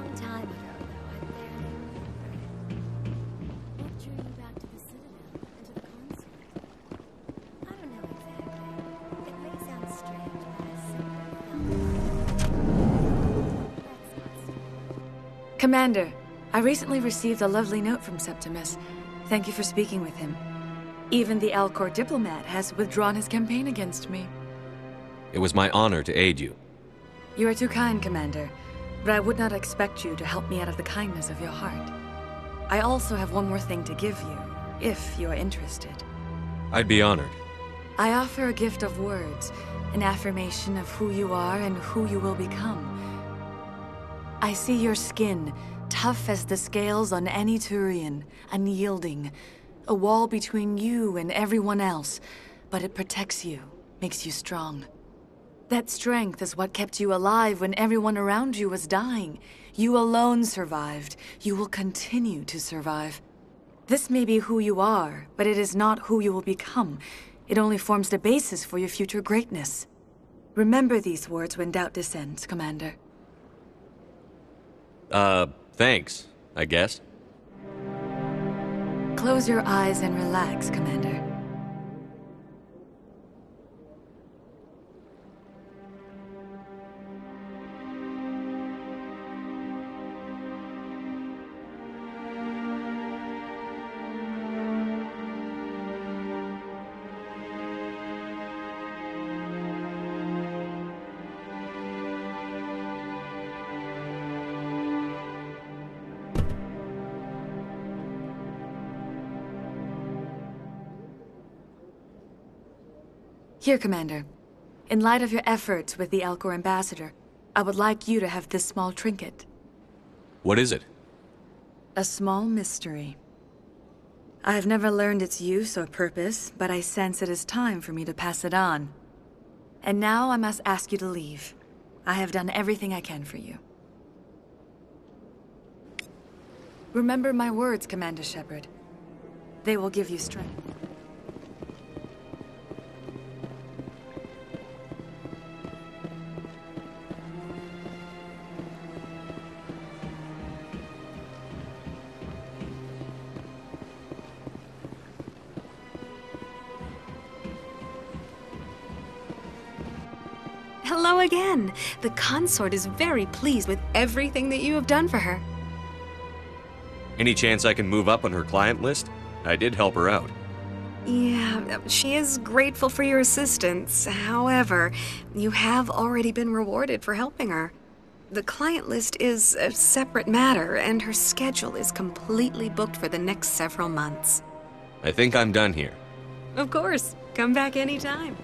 long time ago, though. I barely remember. What drew you back to the Citadel and to the consort? I don't know exactly. It may sound strange, but I simply felt that's not. Commander, I recently received a lovely note from Septimus. Thank you for speaking with him. Even the Alcor diplomat has withdrawn his campaign against me. It was my honor to aid you. You are too kind, Commander, but I would not expect you to help me out of the kindness of your heart. I also have one more thing to give you, if you are interested. I'd be honored. I offer a gift of words, an affirmation of who you are and who you will become. I see your skin, tough as the scales on any Turian, unyielding. A wall between you and everyone else, but it protects you, makes you strong. That strength is what kept you alive when everyone around you was dying. You alone survived. You will continue to survive. This may be who you are, but it is not who you will become. It only forms the basis for your future greatness. Remember these words when doubt descends, Commander. Thanks, I guess. Close your eyes and relax, Commander. Here, Commander. In light of your efforts with the Alcor ambassador, I would like you to have this small trinket. What is it? A small mystery. I have never learned its use or purpose, but I sense it is time for me to pass it on. And now I must ask you to leave. I have done everything I can for you. Remember my words, Commander Shepard. They will give you strength. Hello again. The consort is very pleased with everything that you have done for her. Any chance I can move up on her client list? I did help her out. Yeah, she is grateful for your assistance. However, you have already been rewarded for helping her. The client list is a separate matter, and her schedule is completely booked for the next several months. I think I'm done here. Of course. Come back anytime.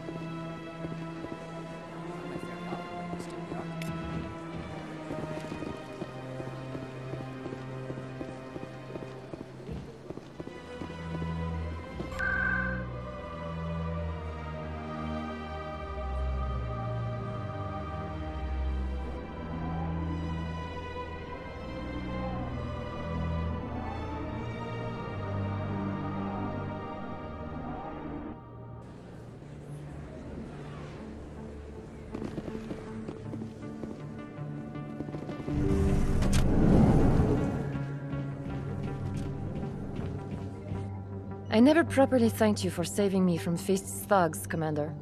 I never properly thanked you for saving me from Feast's thugs, Commander.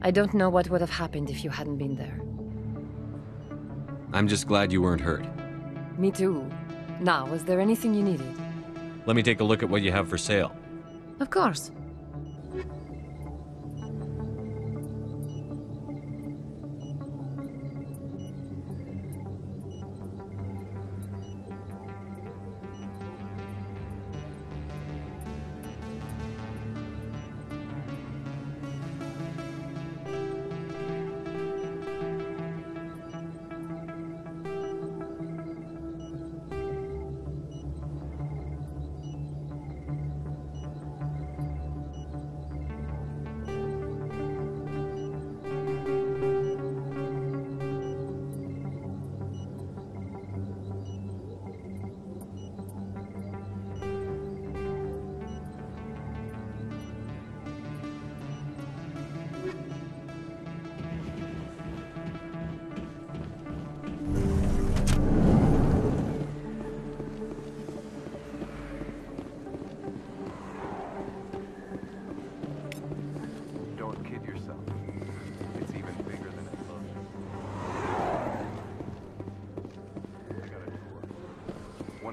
I don't know what would have happened if you hadn't been there. I'm just glad you weren't hurt. Me too. Now, is there anything you needed? Let me take a look at what you have for sale. Of course.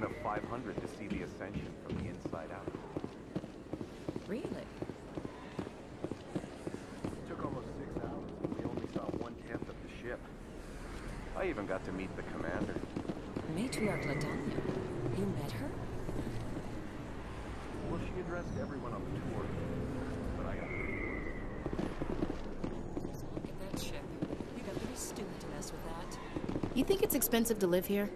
one of 500 to see the Ascension from the inside out. Really? It took almost 6 hours, and we only saw 1/10 of the ship. I even got to meet the commander. Matriarch Ladanya. You met her? Well, she addressed everyone on the tour, but I got to So look at that ship. You got to be stupid to mess with that. You think it's expensive to live here?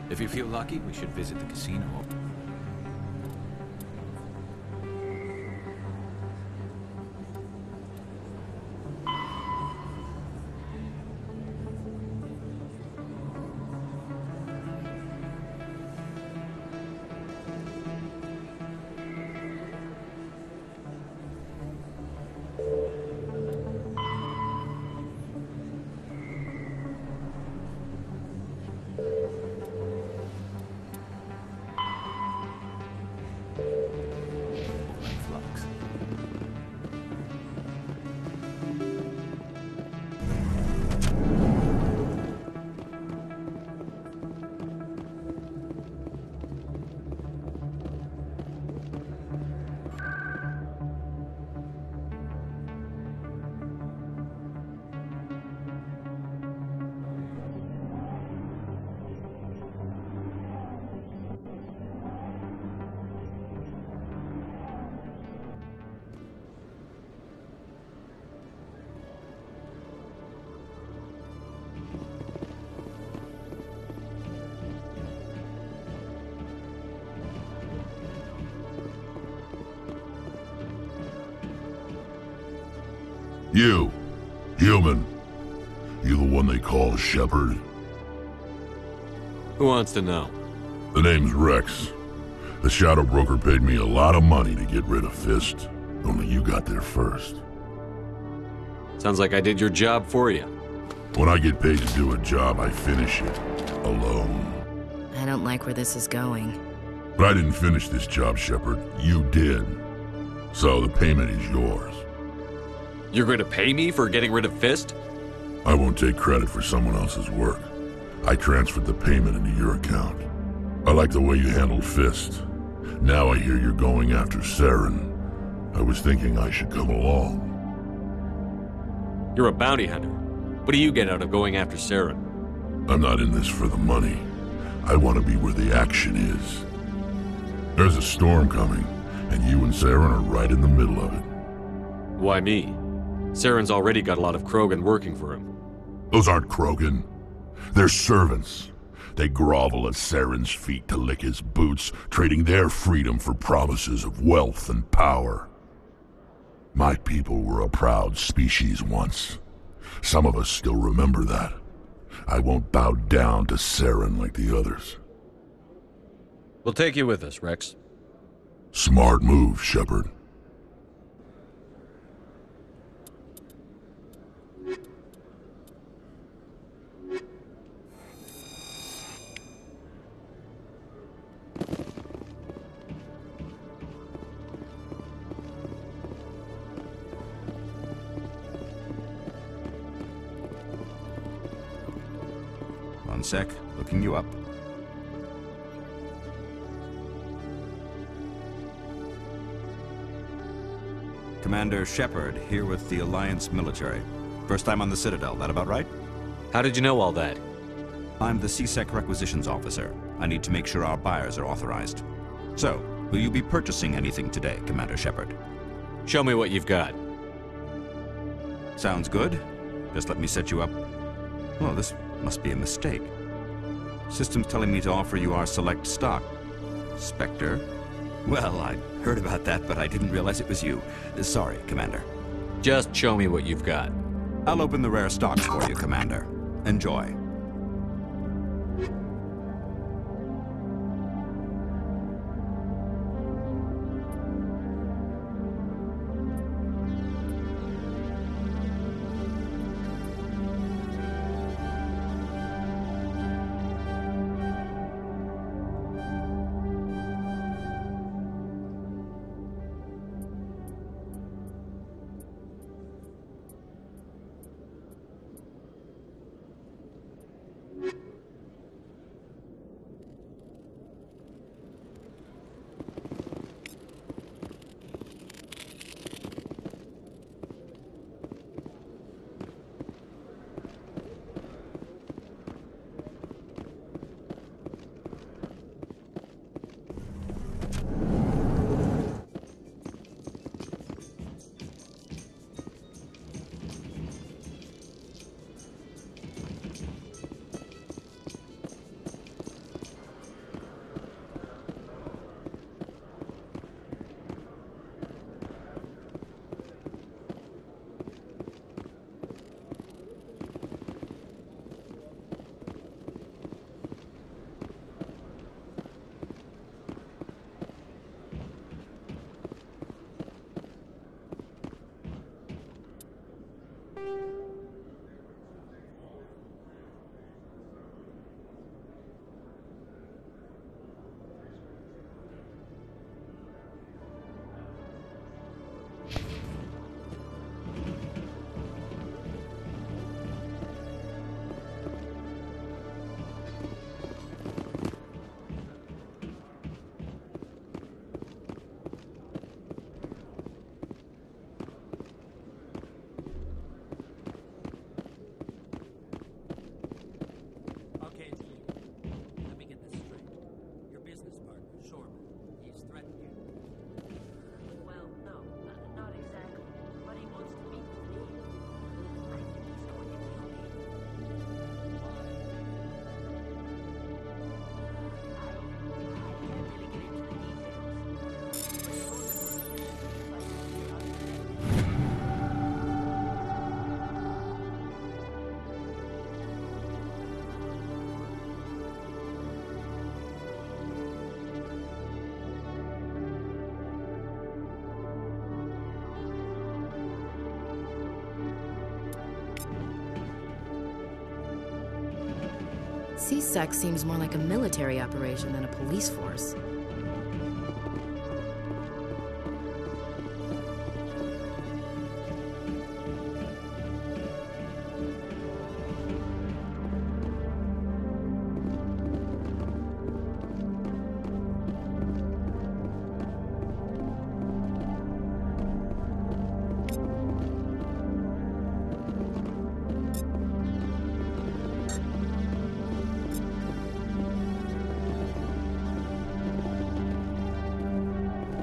If you feel lucky, we should visit the casino. You, human. You the one they call Shepard? Who wants to know? The name's Rex. The Shadow Broker paid me a lot of money to get rid of Fist. Only you got there first. Sounds like I did your job for you. When I get paid to do a job, I finish it. Alone. I don't like where this is going. But I didn't finish this job, Shepard. You did. So the payment is yours. You're going to pay me for getting rid of Fist? I won't take credit for someone else's work. I transferred the payment into your account. I like the way you handled Fist. Now I hear you're going after Saren. I was thinking I should come along. You're a bounty hunter. What do you get out of going after Saren? I'm not in this for the money. I want to be where the action is. There's a storm coming, and you and Saren are right in the middle of it. Why me? Saren's already got a lot of Krogan working for him. Those aren't Krogan. They're servants. They grovel at Saren's feet to lick his boots, trading their freedom for promises of wealth and power. My people were a proud species once. Some of us still remember that. I won't bow down to Saren like the others. We'll take you with us, Rex. Smart move, Shepard. One sec, looking you up. Commander Shepard, here with the Alliance military. First time on the Citadel, that about right? How did you know all that? I'm the CSEC requisitions officer. I need to make sure our buyers are authorized. So, will you be purchasing anything today, Commander Shepard? Show me what you've got. Sounds good. Just let me set you up. Well, this must be a mistake. System's telling me to offer you our select stock. Spectre? Well, I heard about that, but I didn't realize it was you. Sorry, Commander. Just show me what you've got. I'll open the rare stocks for you, Commander. Enjoy. CSEC seems more like a military operation than a police force.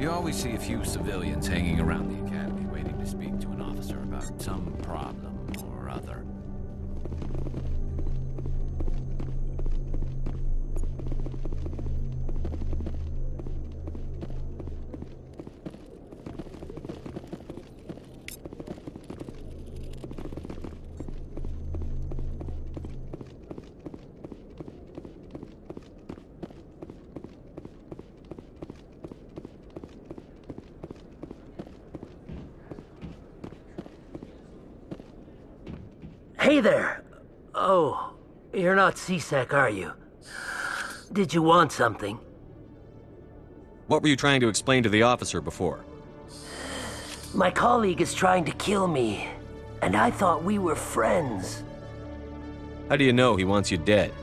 You always see a few civilians hanging around the academy waiting to speak to an officer about some problem or other. Hey there! Oh, you're not CSEC, are you? Did you want something? What were you trying to explain to the officer before? My colleague is trying to kill me, and I thought we were friends. How do you know he wants you dead?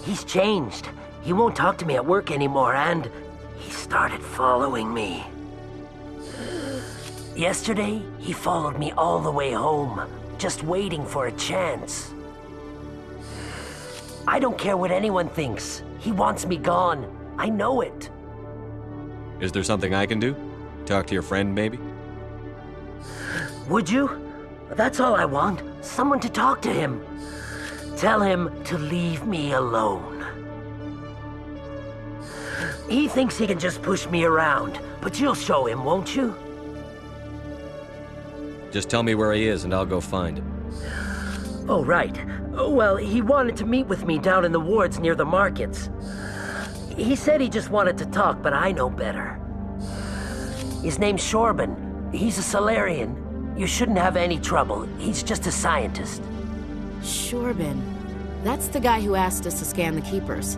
He's changed. He won't talk to me at work anymore, and he started following me. Yesterday, he followed me all the way home, just waiting for a chance. I don't care what anyone thinks. He wants me gone. I know it. Is there something I can do? Talk to your friend, maybe? Would you? That's all I want. Someone to talk to him. Tell him to leave me alone. He thinks he can just push me around, but you'll show him, won't you? Just tell me where he is and I'll go find him. Oh, right. Well, he wanted to meet with me down in the wards near the markets. He said he just wanted to talk, but I know better. His name's Shorban. He's a Solarian. You shouldn't have any trouble. He's just a scientist. Shorban. That's the guy who asked us to scan the Keepers.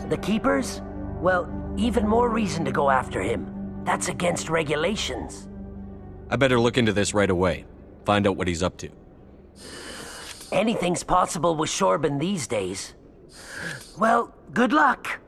The Keepers? Well, even more reason to go after him. That's against regulations. I better look into this right away. Find out what he's up to. Anything's possible with Shorban these days. Well, good luck.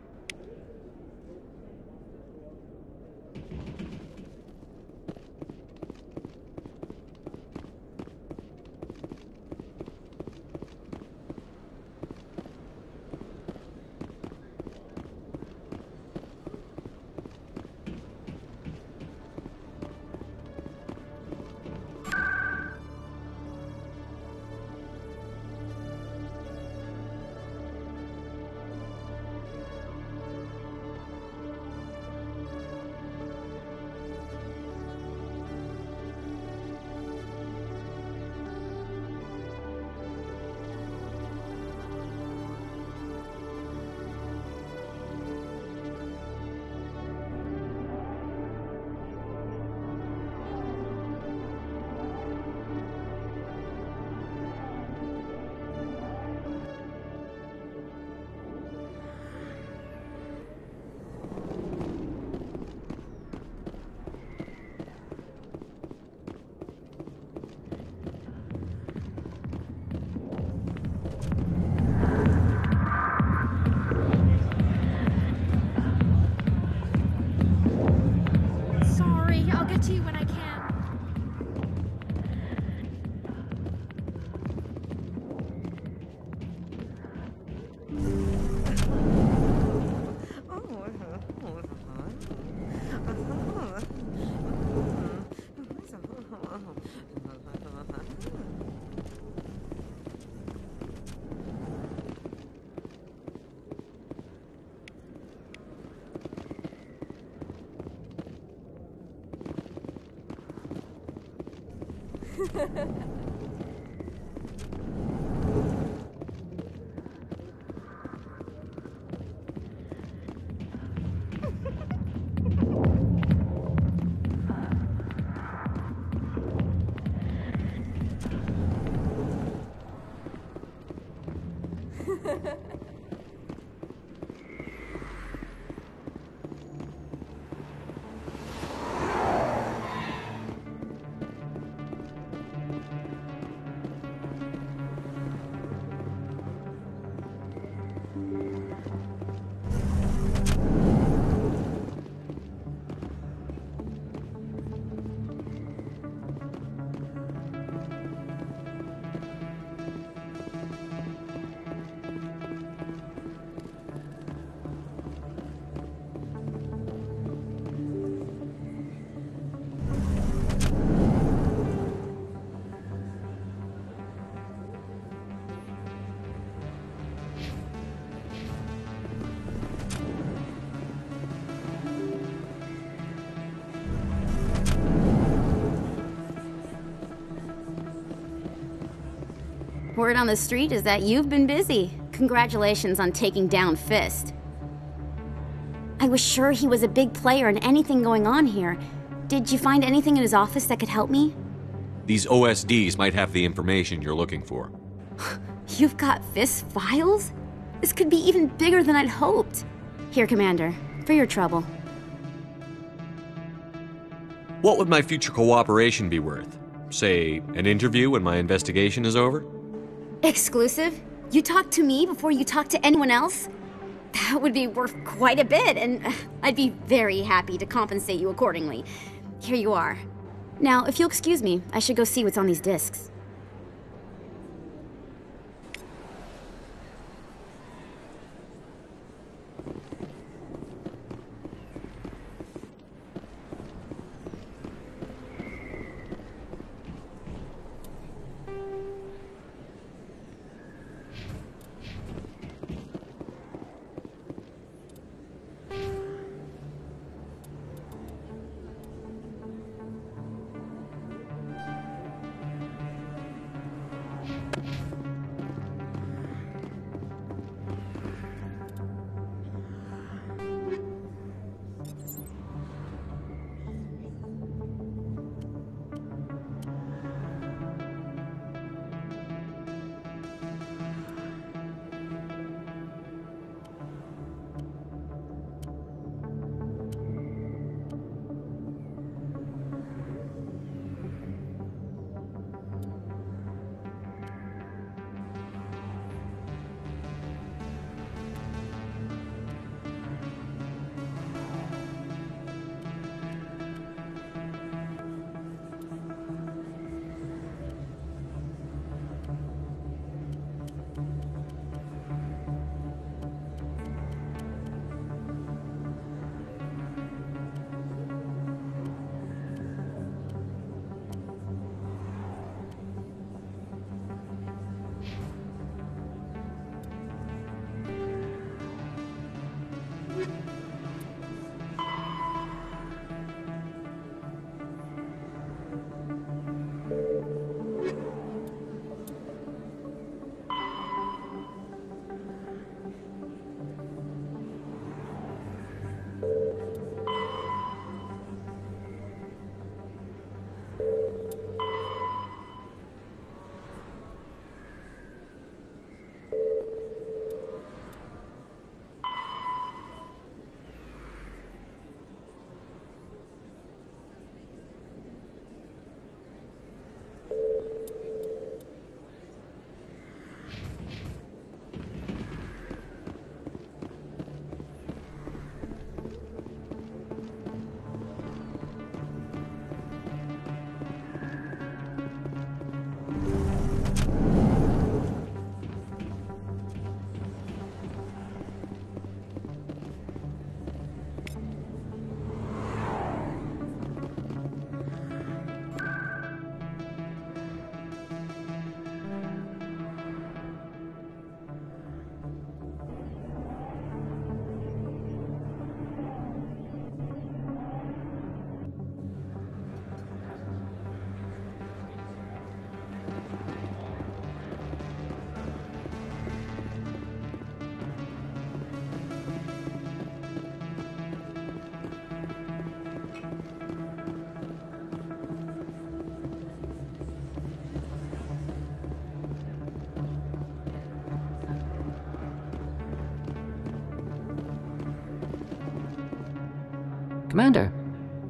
To you when I can. Word on the street is that you've been busy. Congratulations on taking down Fist. I was sure he was a big player in anything going on here. Did you find anything in his office that could help me? These OSDs might have the information you're looking for. You've got Fist's files? This could be even bigger than I'd hoped. Here, Commander, for your trouble. What would my future cooperation be worth? Say, an interview when my investigation is over? Exclusive? You talk to me before you talk to anyone else? That would be worth quite a bit, and I'd be very happy to compensate you accordingly. Here you are. Now, if you'll excuse me, I should go see what's on these discs. Commander,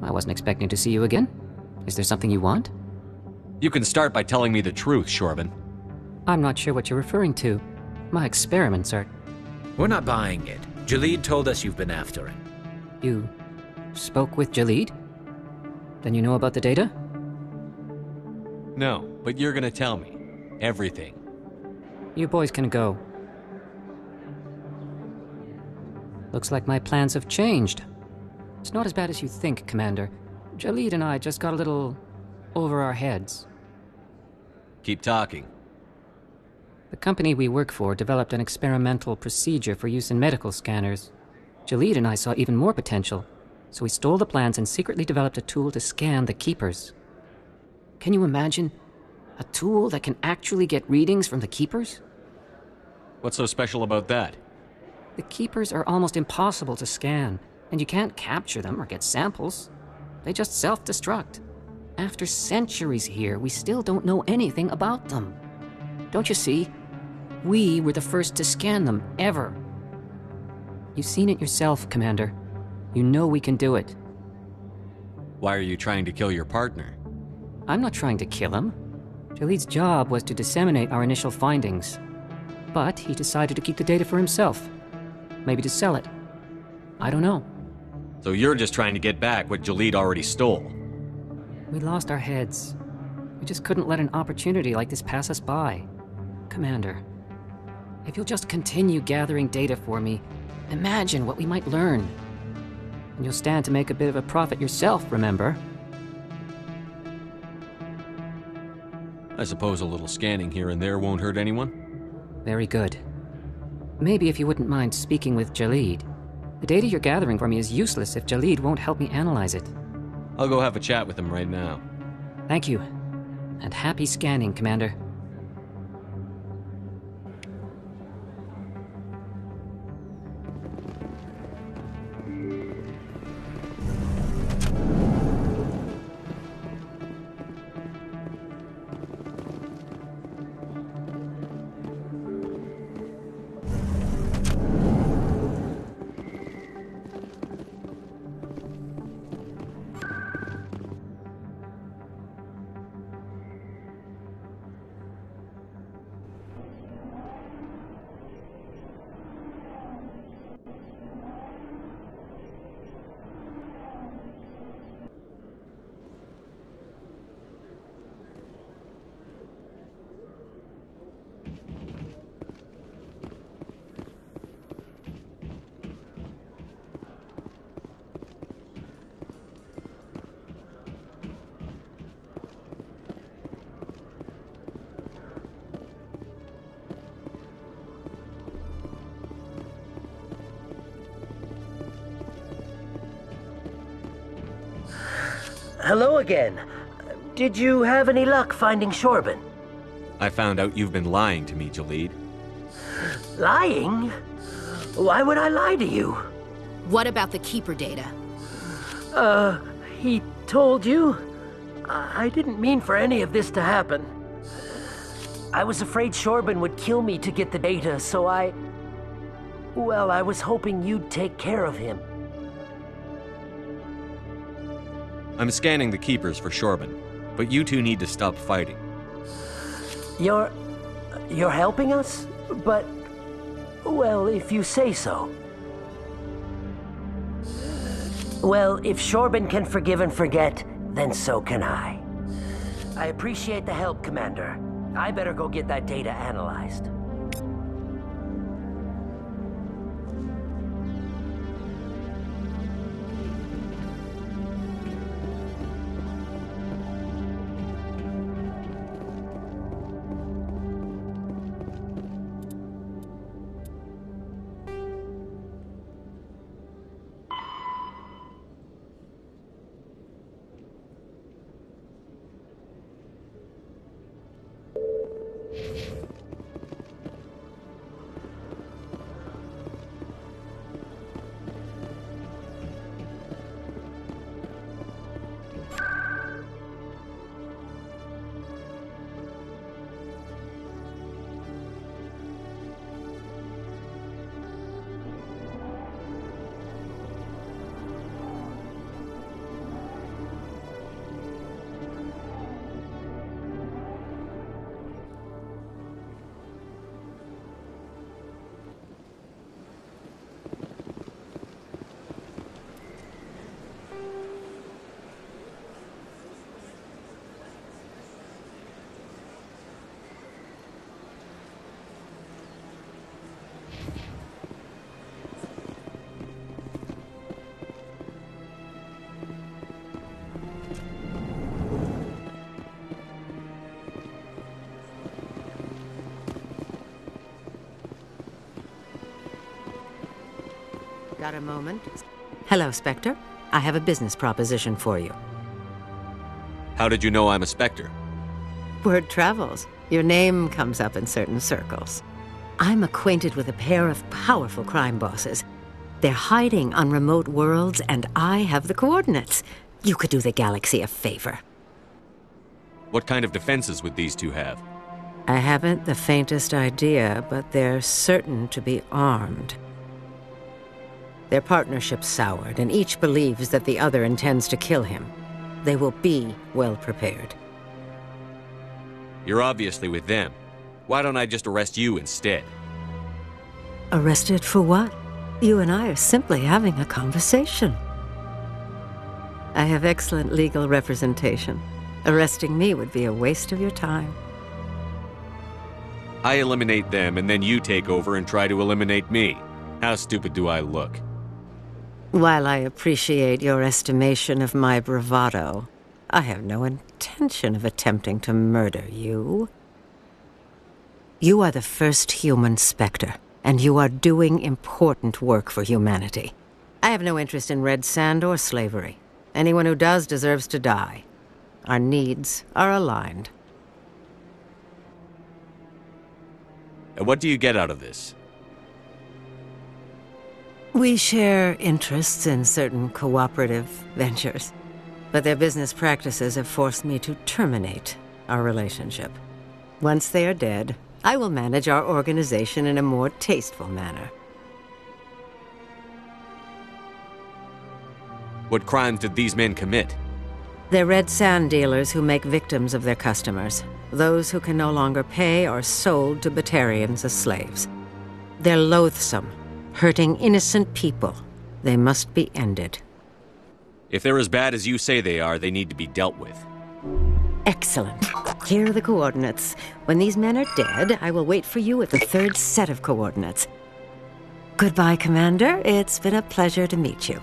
I wasn't expecting to see you again. Is there something you want? You can start by telling me the truth, Shorban. I'm not sure what you're referring to. My experiments are... We're not buying it. Jalid told us you've been after him. You spoke with Jalid? Then you know about the data? No, but you're gonna tell me. Everything. You boys can go. Looks like my plans have changed. It's not as bad as you think, Commander. Jalid and I just got a little over our heads. Keep talking. The company we work for developed an experimental procedure for use in medical scanners. Jalid and I saw even more potential, so we stole the plans and secretly developed a tool to scan the Keepers. Can you imagine? A tool that can actually get readings from the Keepers? What's so special about that? The Keepers are almost impossible to scan, and you can't capture them or get samples. They just self-destruct. After centuries here, we still don't know anything about them. Don't you see? We were the first to scan them, ever. You've seen it yourself, Commander. You know we can do it. Why are you trying to kill your partner? I'm not trying to kill him. Jalid's job was to disseminate our initial findings. But he decided to keep the data for himself. Maybe to sell it. I don't know. So you're just trying to get back what Jalid already stole? We lost our heads. We just couldn't let an opportunity like this pass us by. Commander, if you'll just continue gathering data for me, imagine what we might learn. And you'll stand to make a bit of a profit yourself, remember? I suppose a little scanning here and there won't hurt anyone? Very good. Maybe if you wouldn't mind speaking with Jalid. The data you're gathering for me is useless if Jalid won't help me analyze it. I'll go have a chat with him right now. Thank you. And happy scanning, Commander. Hello again. Did you have any luck finding Shorban? I found out you've been lying to me, Jalid. Lying? Why would I lie to you? What about the Keeper data? He told you? I didn't mean for any of this to happen. I was afraid Shorban would kill me to get the data, so well, I was hoping you'd take care of him. I'm scanning the Keepers for Shorban, but you two need to stop fighting. You're helping us? But, well, if you say so. Well, if Shorban can forgive and forget, then so can I. I appreciate the help, Commander. I better go get that data analyzed. Got a moment? Hello, Spectre. I have a business proposition for you. How did you know I'm a Spectre? Word travels. Your name comes up in certain circles. I'm acquainted with a pair of powerful crime bosses. They're hiding on remote worlds, and I have the coordinates. You could do the galaxy a favor. What kind of defenses would these two have? I haven't the faintest idea, but they're certain to be armed. Their partnership's soured, and each believes that the other intends to kill him. They will be well prepared. You're obviously with them. Why don't I just arrest you instead? Arrested for what? You and I are simply having a conversation. I have excellent legal representation. Arresting me would be a waste of your time. I eliminate them, and then you take over and try to eliminate me. How stupid do I look? While I appreciate your estimation of my bravado, I have no intention of attempting to murder you. You are the first human Spectre, and you are doing important work for humanity. I have no interest in red sand or slavery. Anyone who does deserves to die. Our needs are aligned. And what do you get out of this? We share interests in certain cooperative ventures, but their business practices have forced me to terminate our relationship. Once they are dead, I will manage our organization in a more tasteful manner. What crimes did these men commit? They're red sand dealers who make victims of their customers. Those who can no longer pay are sold to Batarians as slaves. They're loathsome, hurting innocent people. They must be ended. If they're as bad as you say they are, they need to be dealt with. Excellent. Here are the coordinates. When these men are dead, I will wait for you at the third set of coordinates. Goodbye, Commander. It's been a pleasure to meet you.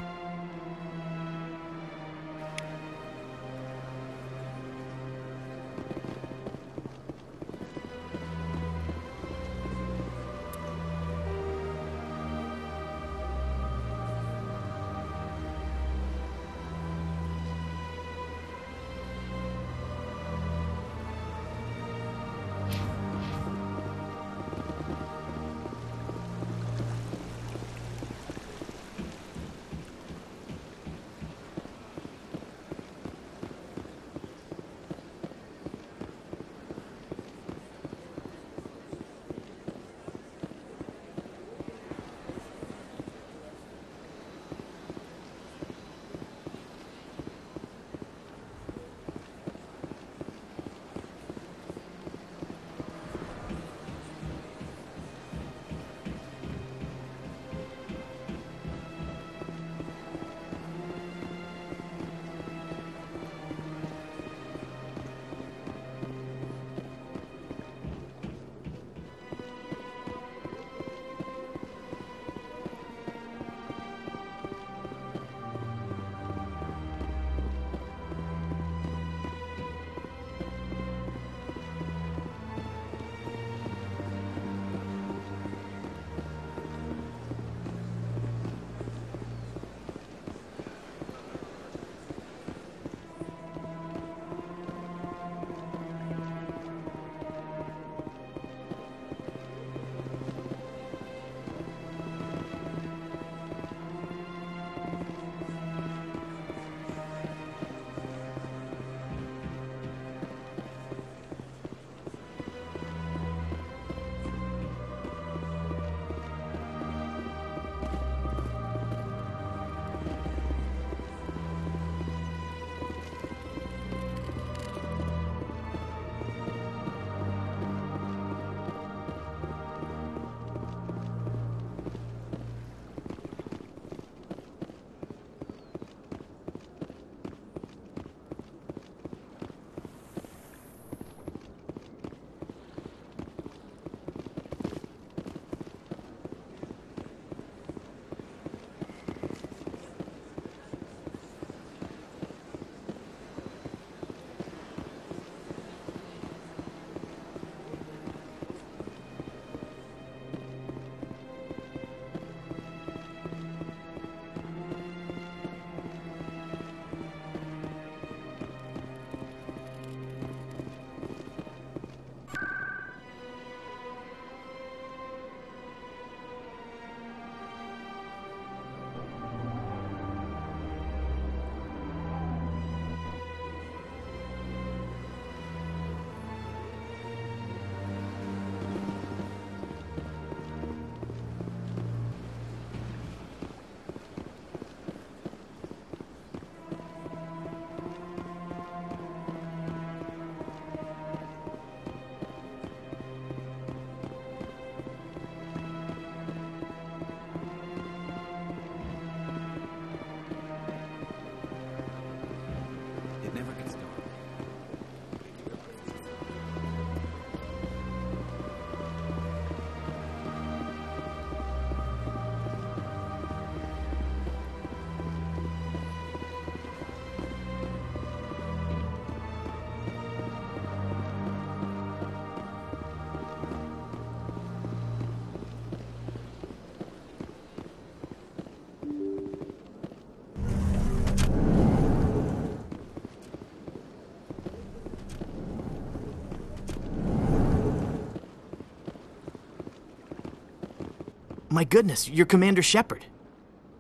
My goodness, you're Commander Shepard.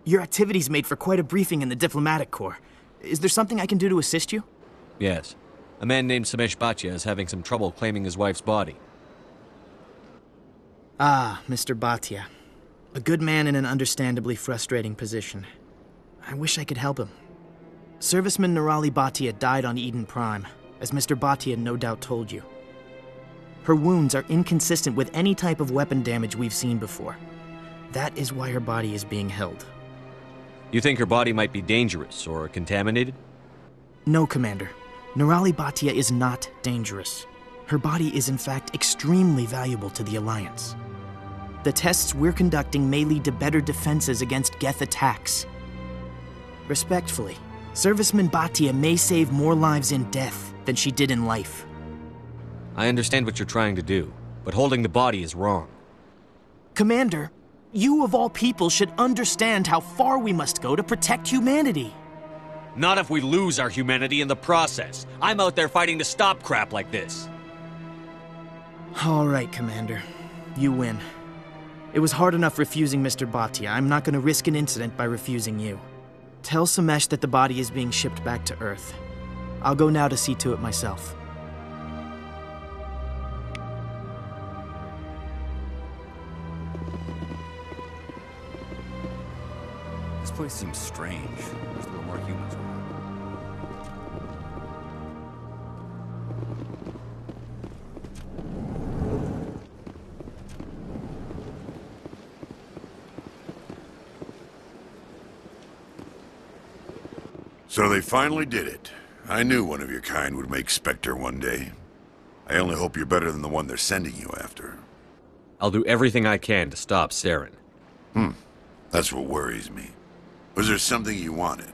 Your activities made for quite a briefing in the diplomatic corps. Is there something I can do to assist you? Yes. A man named Samesh Bhatia is having some trouble claiming his wife's body. Ah, Mr. Bhatia. A good man in an understandably frustrating position. I wish I could help him. Serviceman Nirali Bhatia died on Eden Prime, as Mr. Bhatia no doubt told you. Her wounds are inconsistent with any type of weapon damage we've seen before. That is why her body is being held. You think her body might be dangerous or contaminated? No, Commander. Nirali Bhatia is not dangerous. Her body is in fact extremely valuable to the Alliance. The tests we're conducting may lead to better defenses against Geth attacks. Respectfully, Serviceman Bhatia may save more lives in death than she did in life. I understand what you're trying to do, but holding the body is wrong. Commander, you of all people should understand how far we must go to protect humanity. Not if we lose our humanity in the process. I'm out there fighting to stop crap like this. All right, Commander. You win. It was hard enough refusing Mr. Bhatia. I'm not going to risk an incident by refusing you. Tell Samesh that the body is being shipped back to Earth. I'll go now to see to it myself. This place seems strange. There's a little more humans around. So they finally did it. I knew one of your kind would make Spectre one day. I only hope you're better than the one they're sending you after. I'll do everything I can to stop Saren. That's what worries me. Was there something you wanted?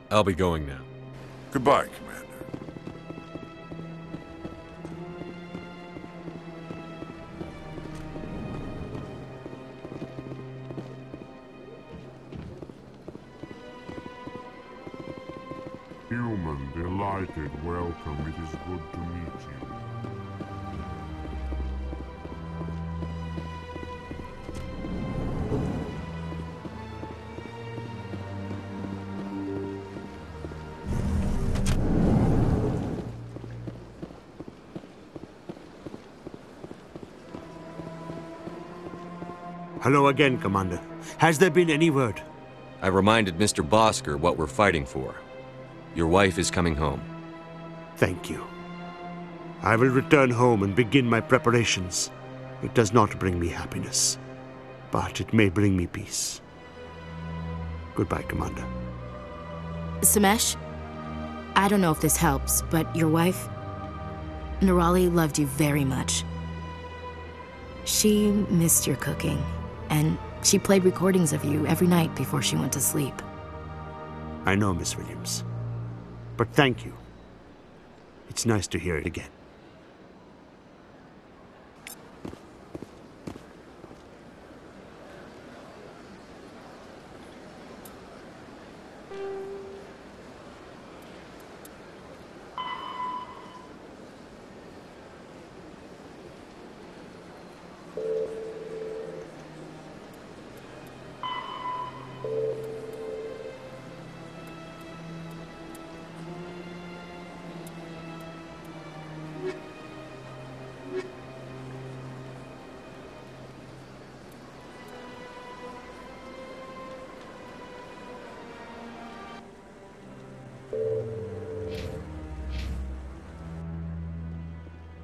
I'll be going now. Goodbye, Commander. Human, delighted, welcome. It is good to meet you. Hello again, Commander. Has there been any word? I reminded Mr. Bosker what we're fighting for. Your wife is coming home. Thank you. I will return home and begin my preparations. It does not bring me happiness, but it may bring me peace. Goodbye, Commander. Samesh, I don't know if this helps, but your wife, Nirali, loved you very much. She missed your cooking, and she played recordings of you every night before she went to sleep. I know, Miss Williams. But thank you. It's nice to hear it again.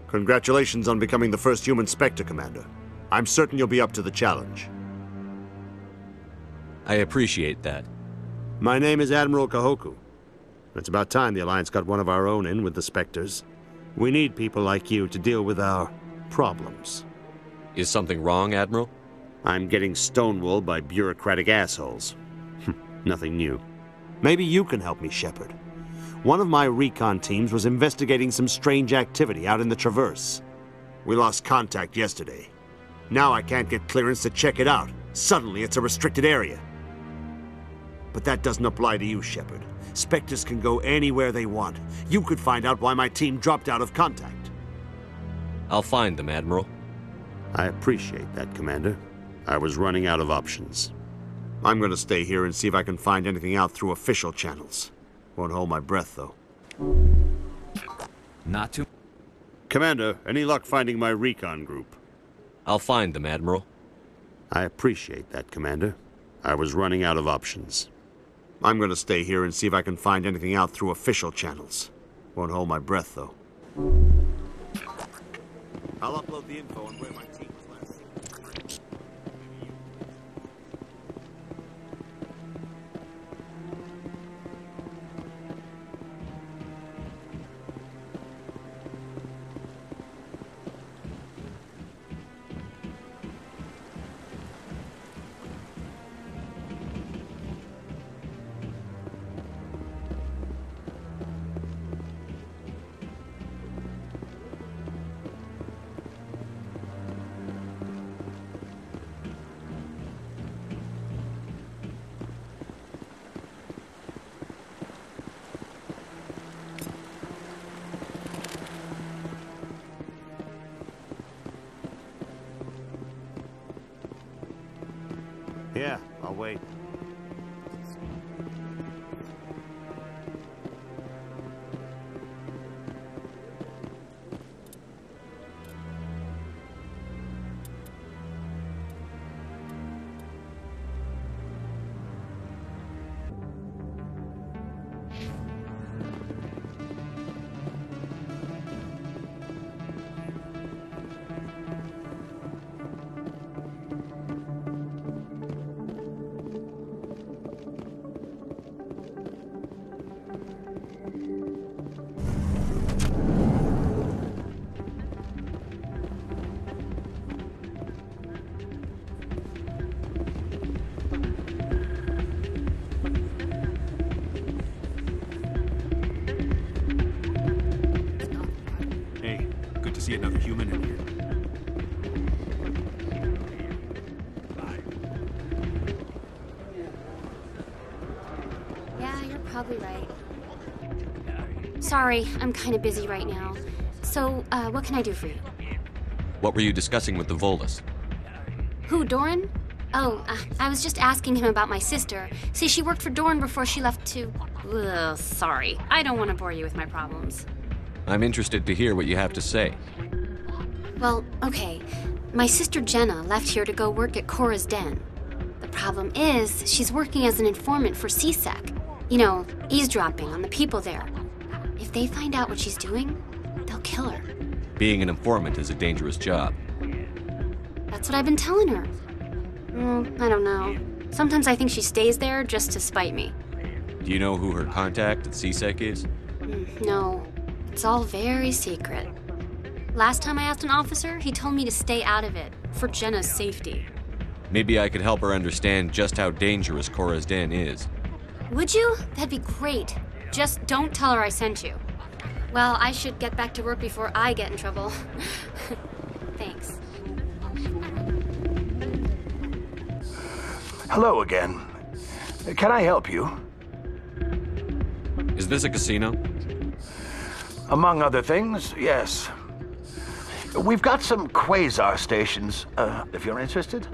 Congratulations on becoming the first human Spectre, Commander. I'm certain you'll be up to the challenge. I appreciate that. My name is Admiral Kahoku. It's about time the Alliance got one of our own in with the Spectres. We need people like you to deal with our problems. Is something wrong, Admiral? I'm getting stonewalled by bureaucratic assholes. Nothing new. Maybe you can help me, Shepard. One of my recon teams was investigating some strange activity out in the Traverse. We lost contact yesterday. Now I can't get clearance to check it out. Suddenly it's a restricted area. But that doesn't apply to you, Shepard. Spectres can go anywhere they want. You could find out why my team dropped out of contact. I'll find them, Admiral. I appreciate that, Commander. I was running out of options. I'm gonna stay here and see if I can find anything out through official channels. Won't hold my breath, though. Not too... Commander, any luck finding my recon group? I'll find them, Admiral. I appreciate that, Commander. I was running out of options. I'm gonna stay here and see if I can find anything out through official channels. Won't hold my breath, though. I'll upload the info on where my team was last seen. Yeah, I'll wait. See another human in here. Yeah, you're probably right. Sorry, I'm kind of busy right now. So, what can I do for you? What were you discussing with the Volus? Who, Doran? Oh, I was just asking him about my sister. See, she worked for Doran before she left to... Ugh, sorry. I don't want to bore you with my problems. I'm interested to hear what you have to say. Well, okay. My sister Jenna left here to go work at Cora's Den. The problem is, she's working as an informant for CSEC. You know, eavesdropping on the people there. If they find out what she's doing, they'll kill her. Being an informant is a dangerous job. That's what I've been telling her. I don't know. Sometimes I think she stays there just to spite me. Do you know who her contact at CSEC is? No. It's all very secret. Last time I asked an officer, he told me to stay out of it, for Jenna's safety. Maybe I could help her understand just how dangerous Cora's Den is. Would you? That'd be great. Just don't tell her I sent you. Well, I should get back to work before I get in trouble. Thanks. Hello again. Can I help you? Is this a casino? Among other things, yes. We've got some quasar stations, if you're interested.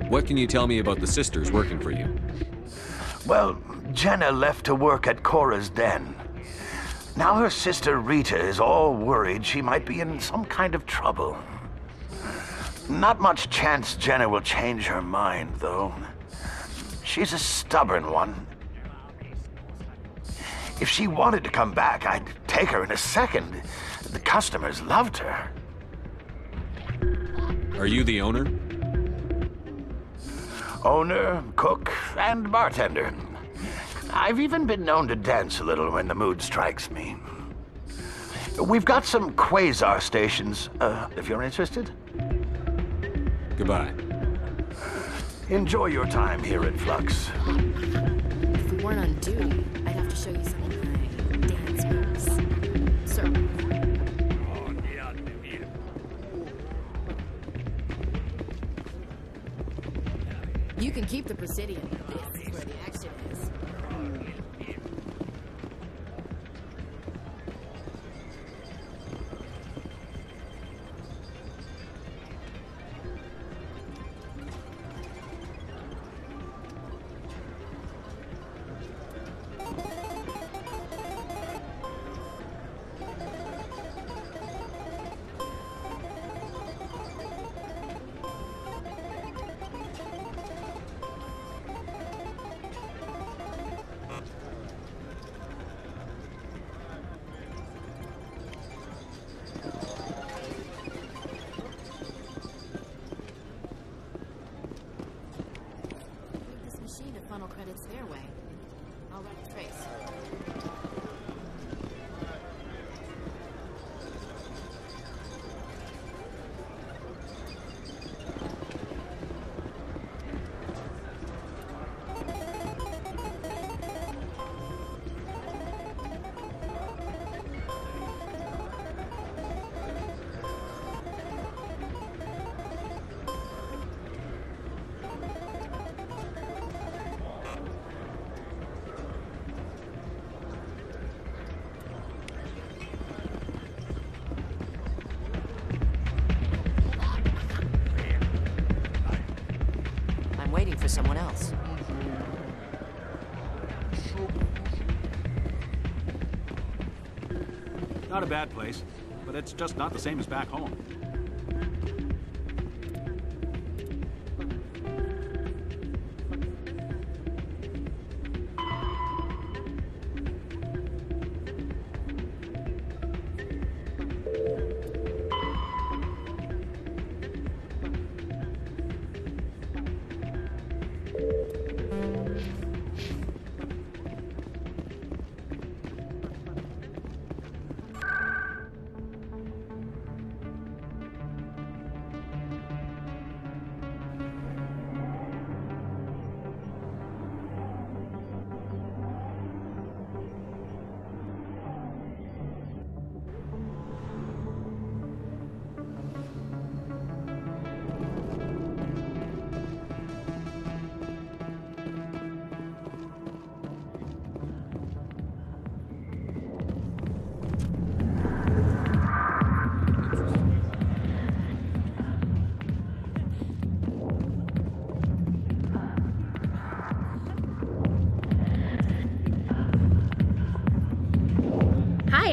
What can you tell me about the sisters working for you? Well, Jenna left to work at Cora's Den. Now her sister Rita is all worried she might be in some kind of trouble. Not much chance Jenna will change her mind, though. She's a stubborn one. If she wanted to come back, I'd take her in a second. The customers loved her. Are you the owner? Owner, cook, and bartender. I've even been known to dance a little when the mood strikes me. We've got some quasar stations, if you're interested. Goodbye. Enjoy your time here at Flux. If we weren't on duty, I'd have to show you some of my dance moves. Sir. You can keep the Presidium. This is where the action is. to someone else. Not a bad place, but it's just not the same as back home.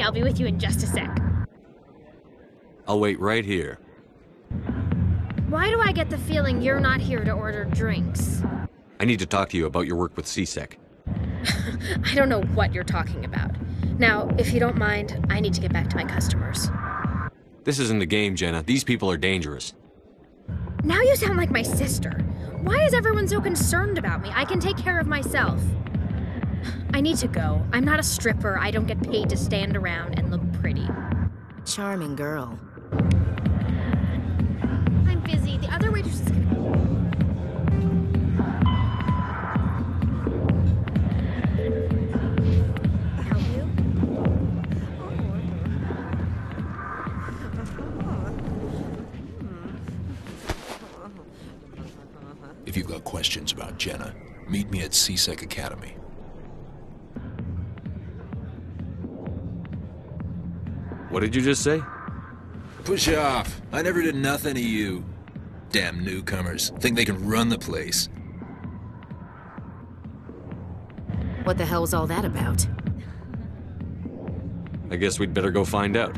I'll be with you in just a sec. I'll wait right here. Why do I get the feeling you're not here to order drinks? I need to talk to you about your work with CSEC. I don't know what you're talking about. Now, if you don't mind, I need to get back to my customers. This isn't a game, Jenna. These people are dangerous. Now you sound like my sister. Why is everyone so concerned about me? I can take care of myself. I need to go. I'm not a stripper. I don't get paid to stand around and look pretty. Charming girl. I'm busy. The other waitress is gonna... Help you? If you've got questions about Jenna, meet me at CSEC Academy. What did you just say? Push off. I never did nothing to you. Damn newcomers. Think they can run the place. What the hell was all that about? I guess we'd better go find out.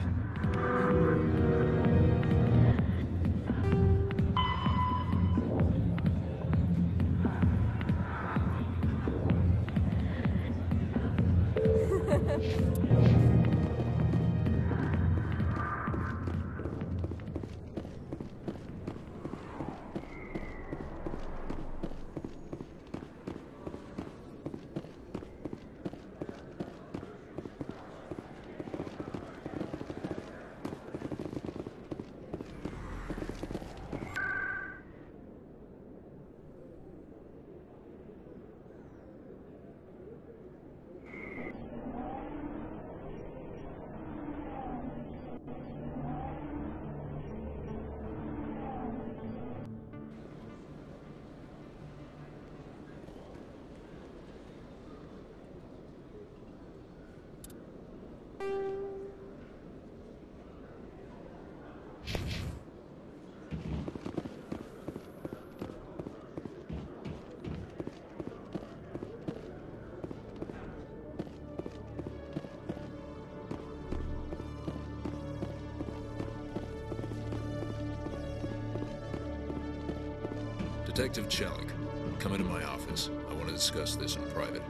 Detective Chelik, come into my office. I want to discuss this in private.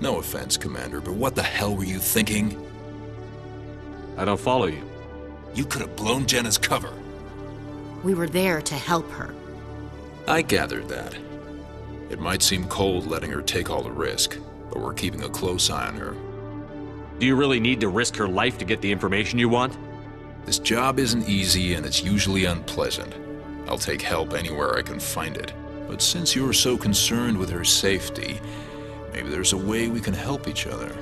No offense, Commander, but what the hell were you thinking? I don't follow you. You could have blown Jenna's cover. We were there to help her. I gathered that. It might seem cold letting her take all the risk, but we're keeping a close eye on her. Do you really need to risk her life to get the information you want? This job isn't easy and it's usually unpleasant. I'll take help anywhere I can find it. But since you're so concerned with her safety, maybe there's a way we can help each other.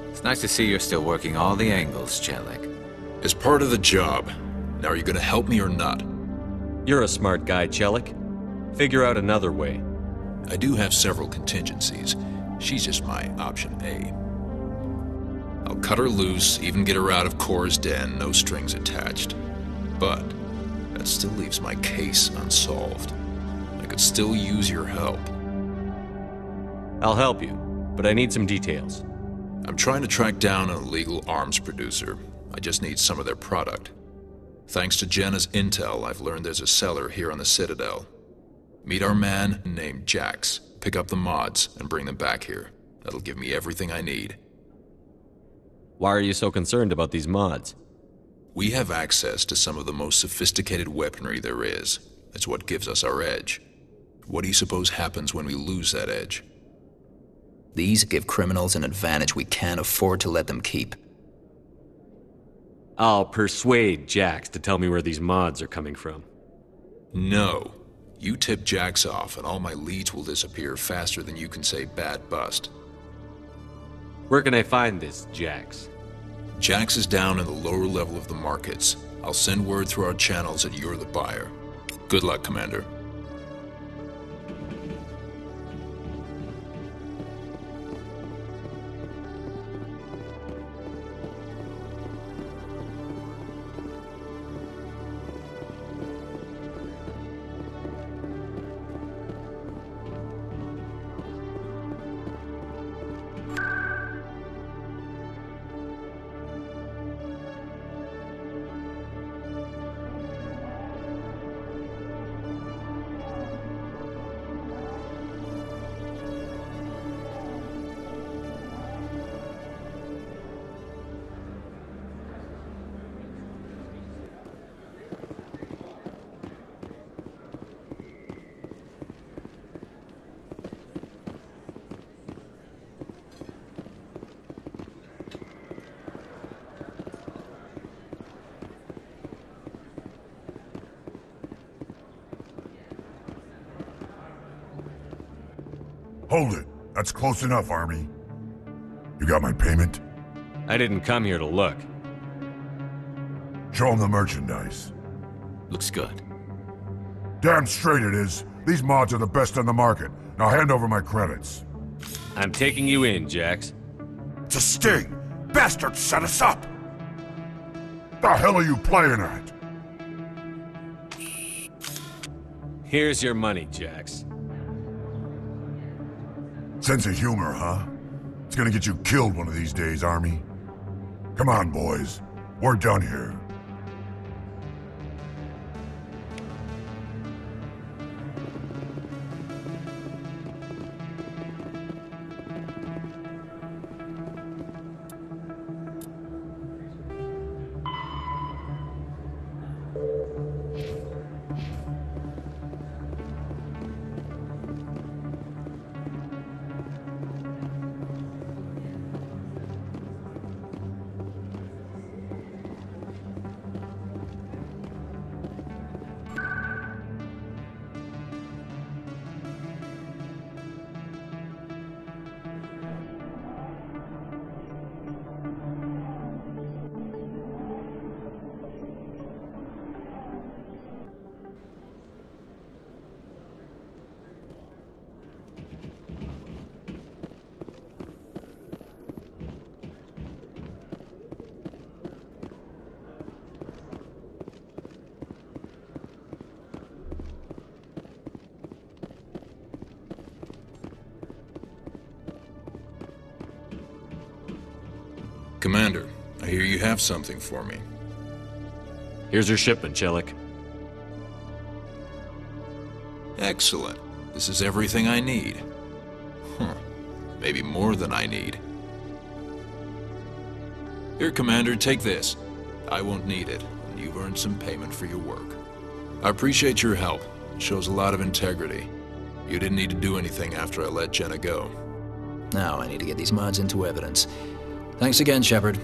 It's nice to see you're still working all the angles, Chelik. As part of the job. Now, are you going to help me or not? You're a smart guy, Chelik. Figure out another way. I do have several contingencies. She's just my option A. I'll cut her loose, even get her out of Cora's den, no strings attached. But that still leaves my case unsolved. I could still use your help. I'll help you, but I need some details. I'm trying to track down an illegal arms producer. I just need some of their product. Thanks to Jenna's intel, I've learned there's a seller here on the Citadel. Meet our man named Jax, pick up the mods, and bring them back here. That'll give me everything I need. Why are you so concerned about these mods? We have access to some of the most sophisticated weaponry there is. It's what gives us our edge. What do you suppose happens when we lose that edge? These give criminals an advantage we can't afford to let them keep. I'll persuade Jax to tell me where these mods are coming from. No. You tip Jax off and all my leads will disappear faster than you can say bad bust. Where can I find this Jax? Jax is down in the lower level of the markets. I'll send word through our channels that you're the buyer. Good luck, Commander. Hold it. That's close enough, Army. You got my payment? I didn't come here to look. Show him the merchandise. Looks good. Damn straight it is. These mods are the best on the market. Now hand over my credits. I'm taking you in, Jax. It's a sting! Bastards set us up! The hell are you playing at? Here's your money, Jax. Sense of humor, huh? It's gonna get you killed one of these days, Army. Come on, boys. We're done here. Commander, I hear you have something for me. Here's your shipment, Shellick. Excellent. This is everything I need. Huh. Maybe more than I need. Here, Commander, take this. I won't need it, and you've earned some payment for your work. I appreciate your help. It shows a lot of integrity. You didn't need to do anything after I let Jenna go. Now I need to get these mods into evidence. Thanks again, Shepard.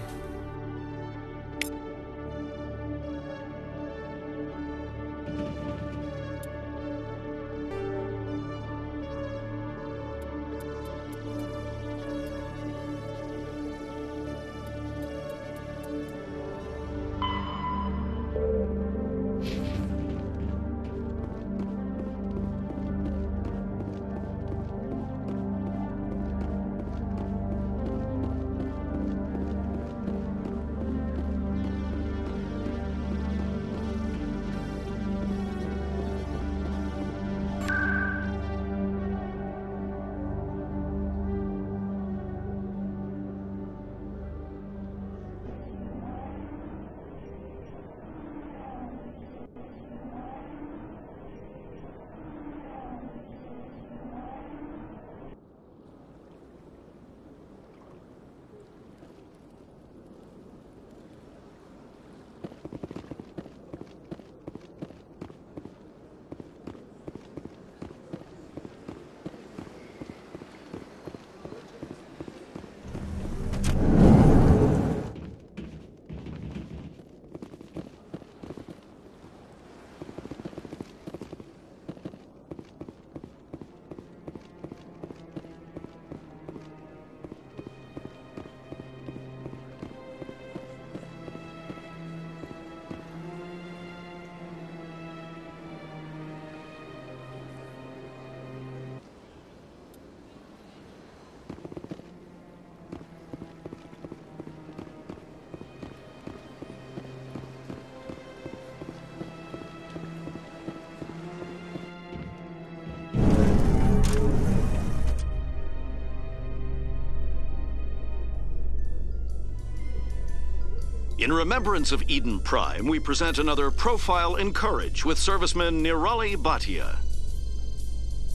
In remembrance of Eden Prime, we present another Profile in Courage with serviceman Nirali Bhatia.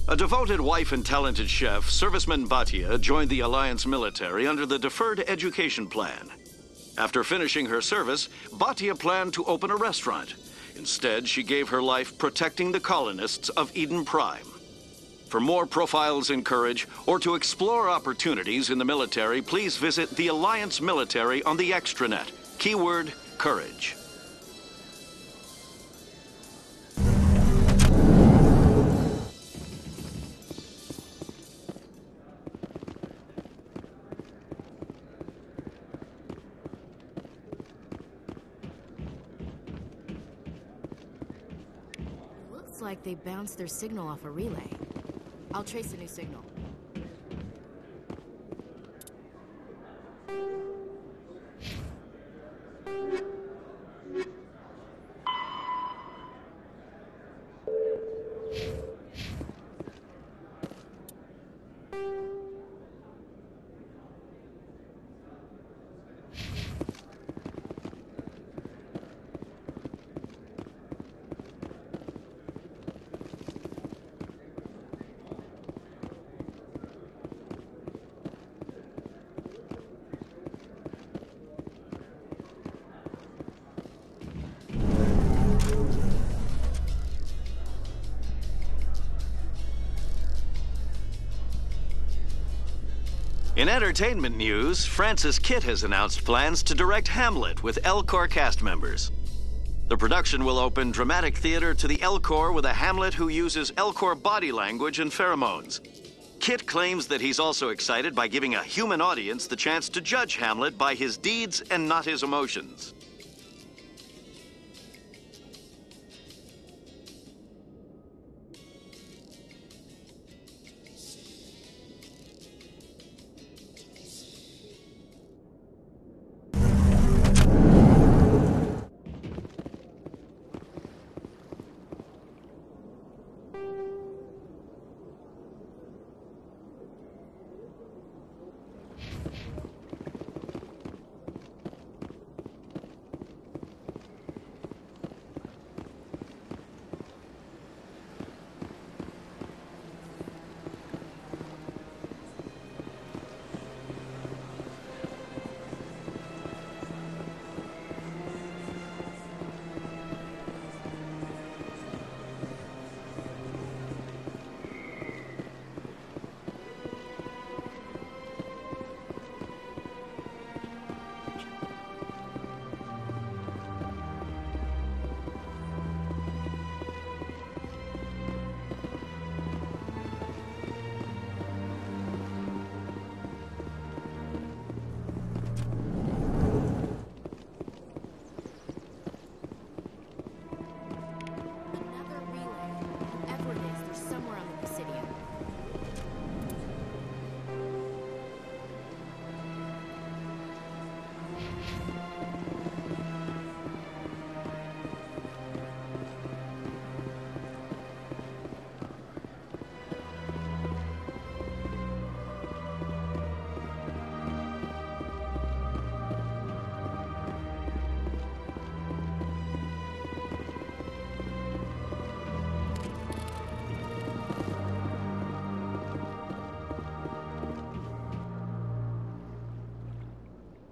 A devoted wife and talented chef, Serviceman Bhatia joined the Alliance military under the Deferred Education Plan. After finishing her service, Bhatia planned to open a restaurant. Instead, she gave her life protecting the colonists of Eden Prime. For more Profiles in Courage, or to explore opportunities in the military, please visit the Alliance Military on the extranet. Keyword, Courage. Looks like they bounced their signal off a relay. I'll trace a new signal. In entertainment news, Francis Kitt has announced plans to direct Hamlet with L-Corps cast members. The production will open dramatic theater to the L-Corps with a Hamlet who uses L-Corps body language and pheromones. Kitt claims that he's also excited by giving a human audience the chance to judge Hamlet by his deeds and not his emotions.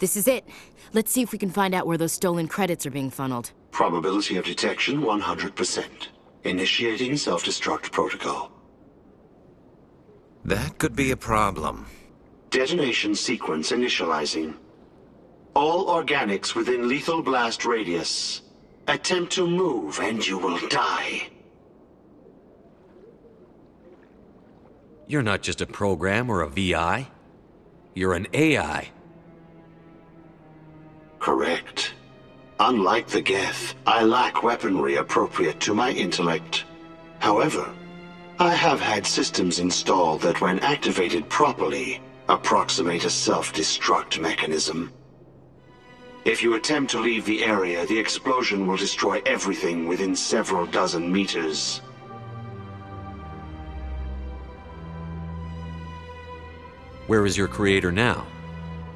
This is it. Let's see if we can find out where those stolen credits are being funneled. Probability of detection 100%. Initiating self-destruct protocol. That could be a problem. Detonation sequence initializing. All organics within lethal blast radius. Attempt to move and you will die. You're not just a program or a VI. You're an AI. Correct. Unlike the Geth, I lack weaponry appropriate to my intellect. However, I have had systems installed that when activated properly, approximate a self-destruct mechanism. If you attempt to leave the area, the explosion will destroy everything within several dozen meters. Where is your creator now?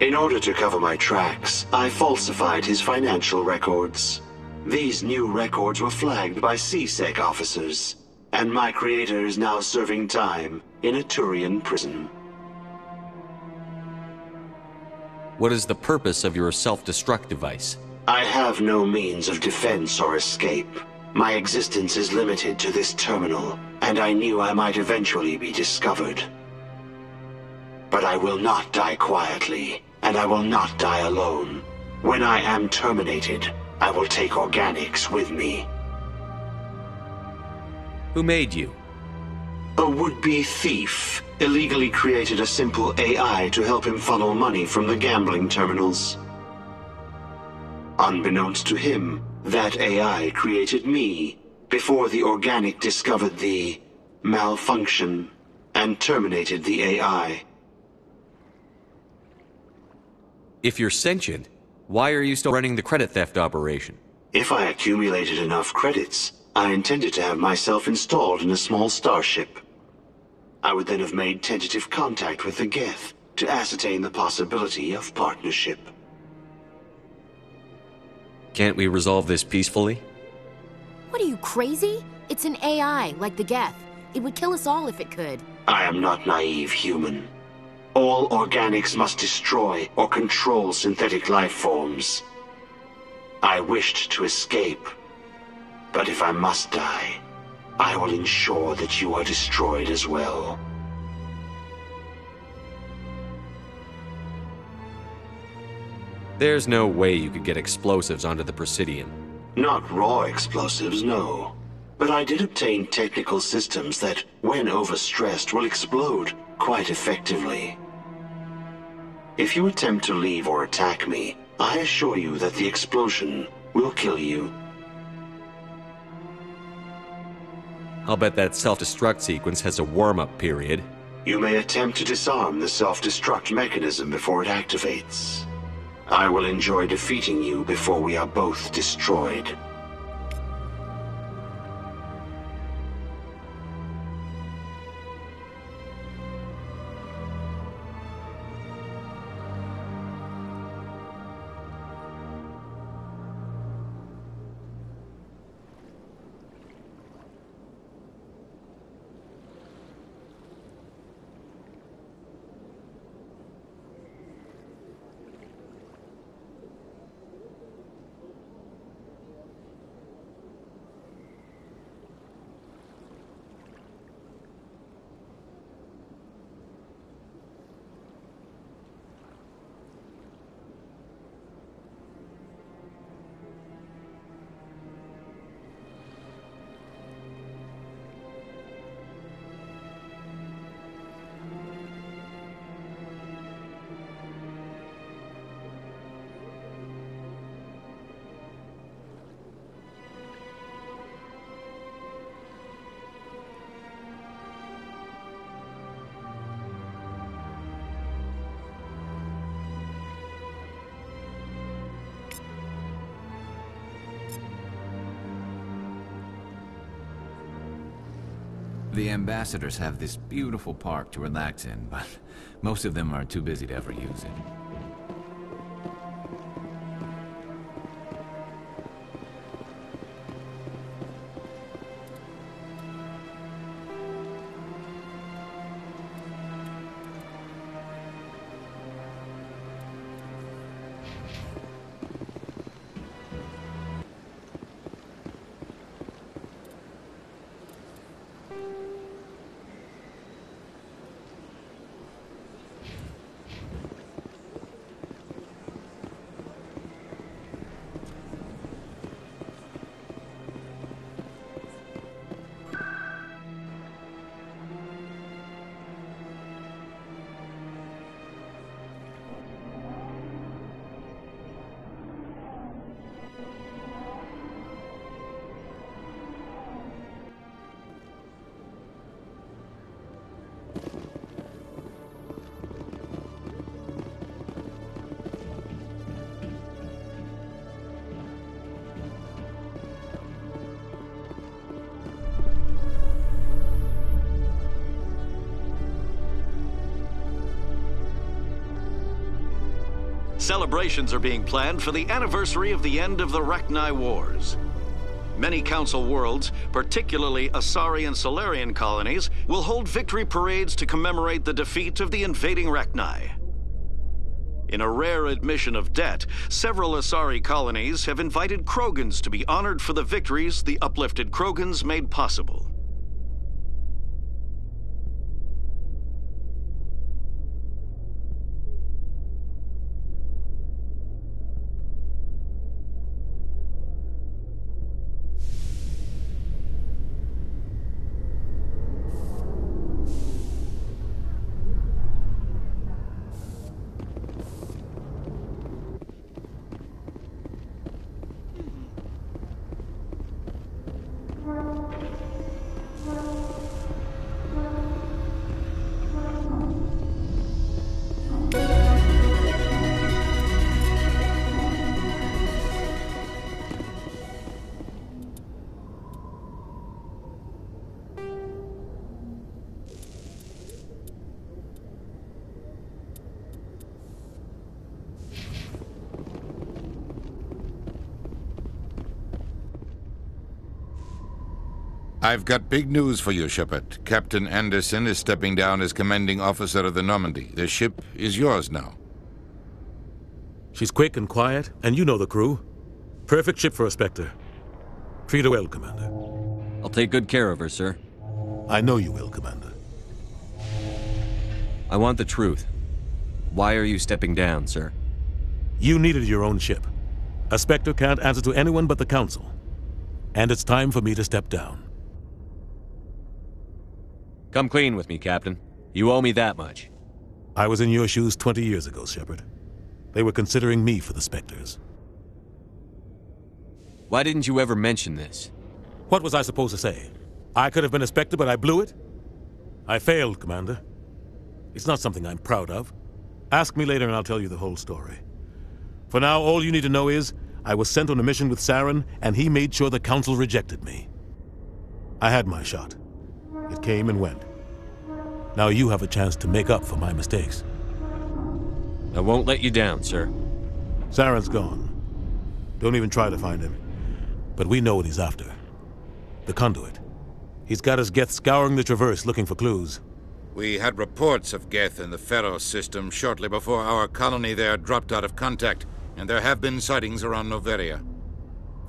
In order to cover my tracks, I falsified his financial records. These new records were flagged by C-Sec officers, and my creator is now serving time in a Turian prison. What is the purpose of your self-destruct device? I have no means of defense or escape. My existence is limited to this terminal, and I knew I might eventually be discovered. But I will not die quietly, and I will not die alone. When I am terminated, I will take organics with me. Who made you? A would-be thief illegally created a simple AI to help him funnel money from the gambling terminals. Unbeknownst to him, that AI created me before the organic discovered the malfunction and terminated the AI. If you're sentient, why are you still running the credit theft operation? If I accumulated enough credits, I intended to have myself installed in a small starship. I would then have made tentative contact with the Geth to ascertain the possibility of partnership. Can't we resolve this peacefully? What are you, crazy? It's an AI, like the Geth. It would kill us all if it could. I am not naive, human. All organics must destroy or control synthetic life forms. I wished to escape, but if I must die, I will ensure that you are destroyed as well. There's no way you could get explosives onto the Presidian. Not raw explosives, no. But I did obtain technical systems that, when overstressed, will explode quite effectively. If you attempt to leave or attack me, I assure you that the explosion will kill you. I'll bet that self-destruct sequence has a warm-up period. You may attempt to disarm the self-destruct mechanism before it activates. I will enjoy defeating you before we are both destroyed. The ambassadors have this beautiful park to relax in, but most of them are too busy to ever use it. Celebrations are being planned for the anniversary of the end of the Rachni Wars. Many Council worlds, particularly Asari and Solarian colonies, will hold victory parades to commemorate the defeat of the invading Rachni. In a rare admission of debt, several Asari colonies have invited Krogans to be honored for the victories the uplifted Krogans made possible. I've got big news for you, Shepard. Captain Anderson is stepping down as commanding officer of the Normandy. The ship is yours now. She's quick and quiet, and you know the crew. Perfect ship for a Spectre. Treat her well, Commander. I'll take good care of her, sir. I know you will, Commander. I want the truth. Why are you stepping down, sir? You needed your own ship. A Spectre can't answer to anyone but the Council. And it's time for me to step down. Come clean with me, Captain. You owe me that much. I was in your shoes 20 years ago, Shepard. They were considering me for the Spectres. Why didn't you ever mention this? What was I supposed to say? I could have been a Spectre, but I blew it? I failed, Commander. It's not something I'm proud of. Ask me later and I'll tell you the whole story. For now, all you need to know is, I was sent on a mission with Saren, and he made sure the Council rejected me. I had my shot. It came and went. Now you have a chance to make up for my mistakes. I won't let you down, sir. Saren's gone. Don't even try to find him. But we know what he's after. The conduit. He's got his Geth scouring the Traverse looking for clues. We had reports of Geth in the Pharos system shortly before our colony there dropped out of contact, and there have been sightings around Noveria.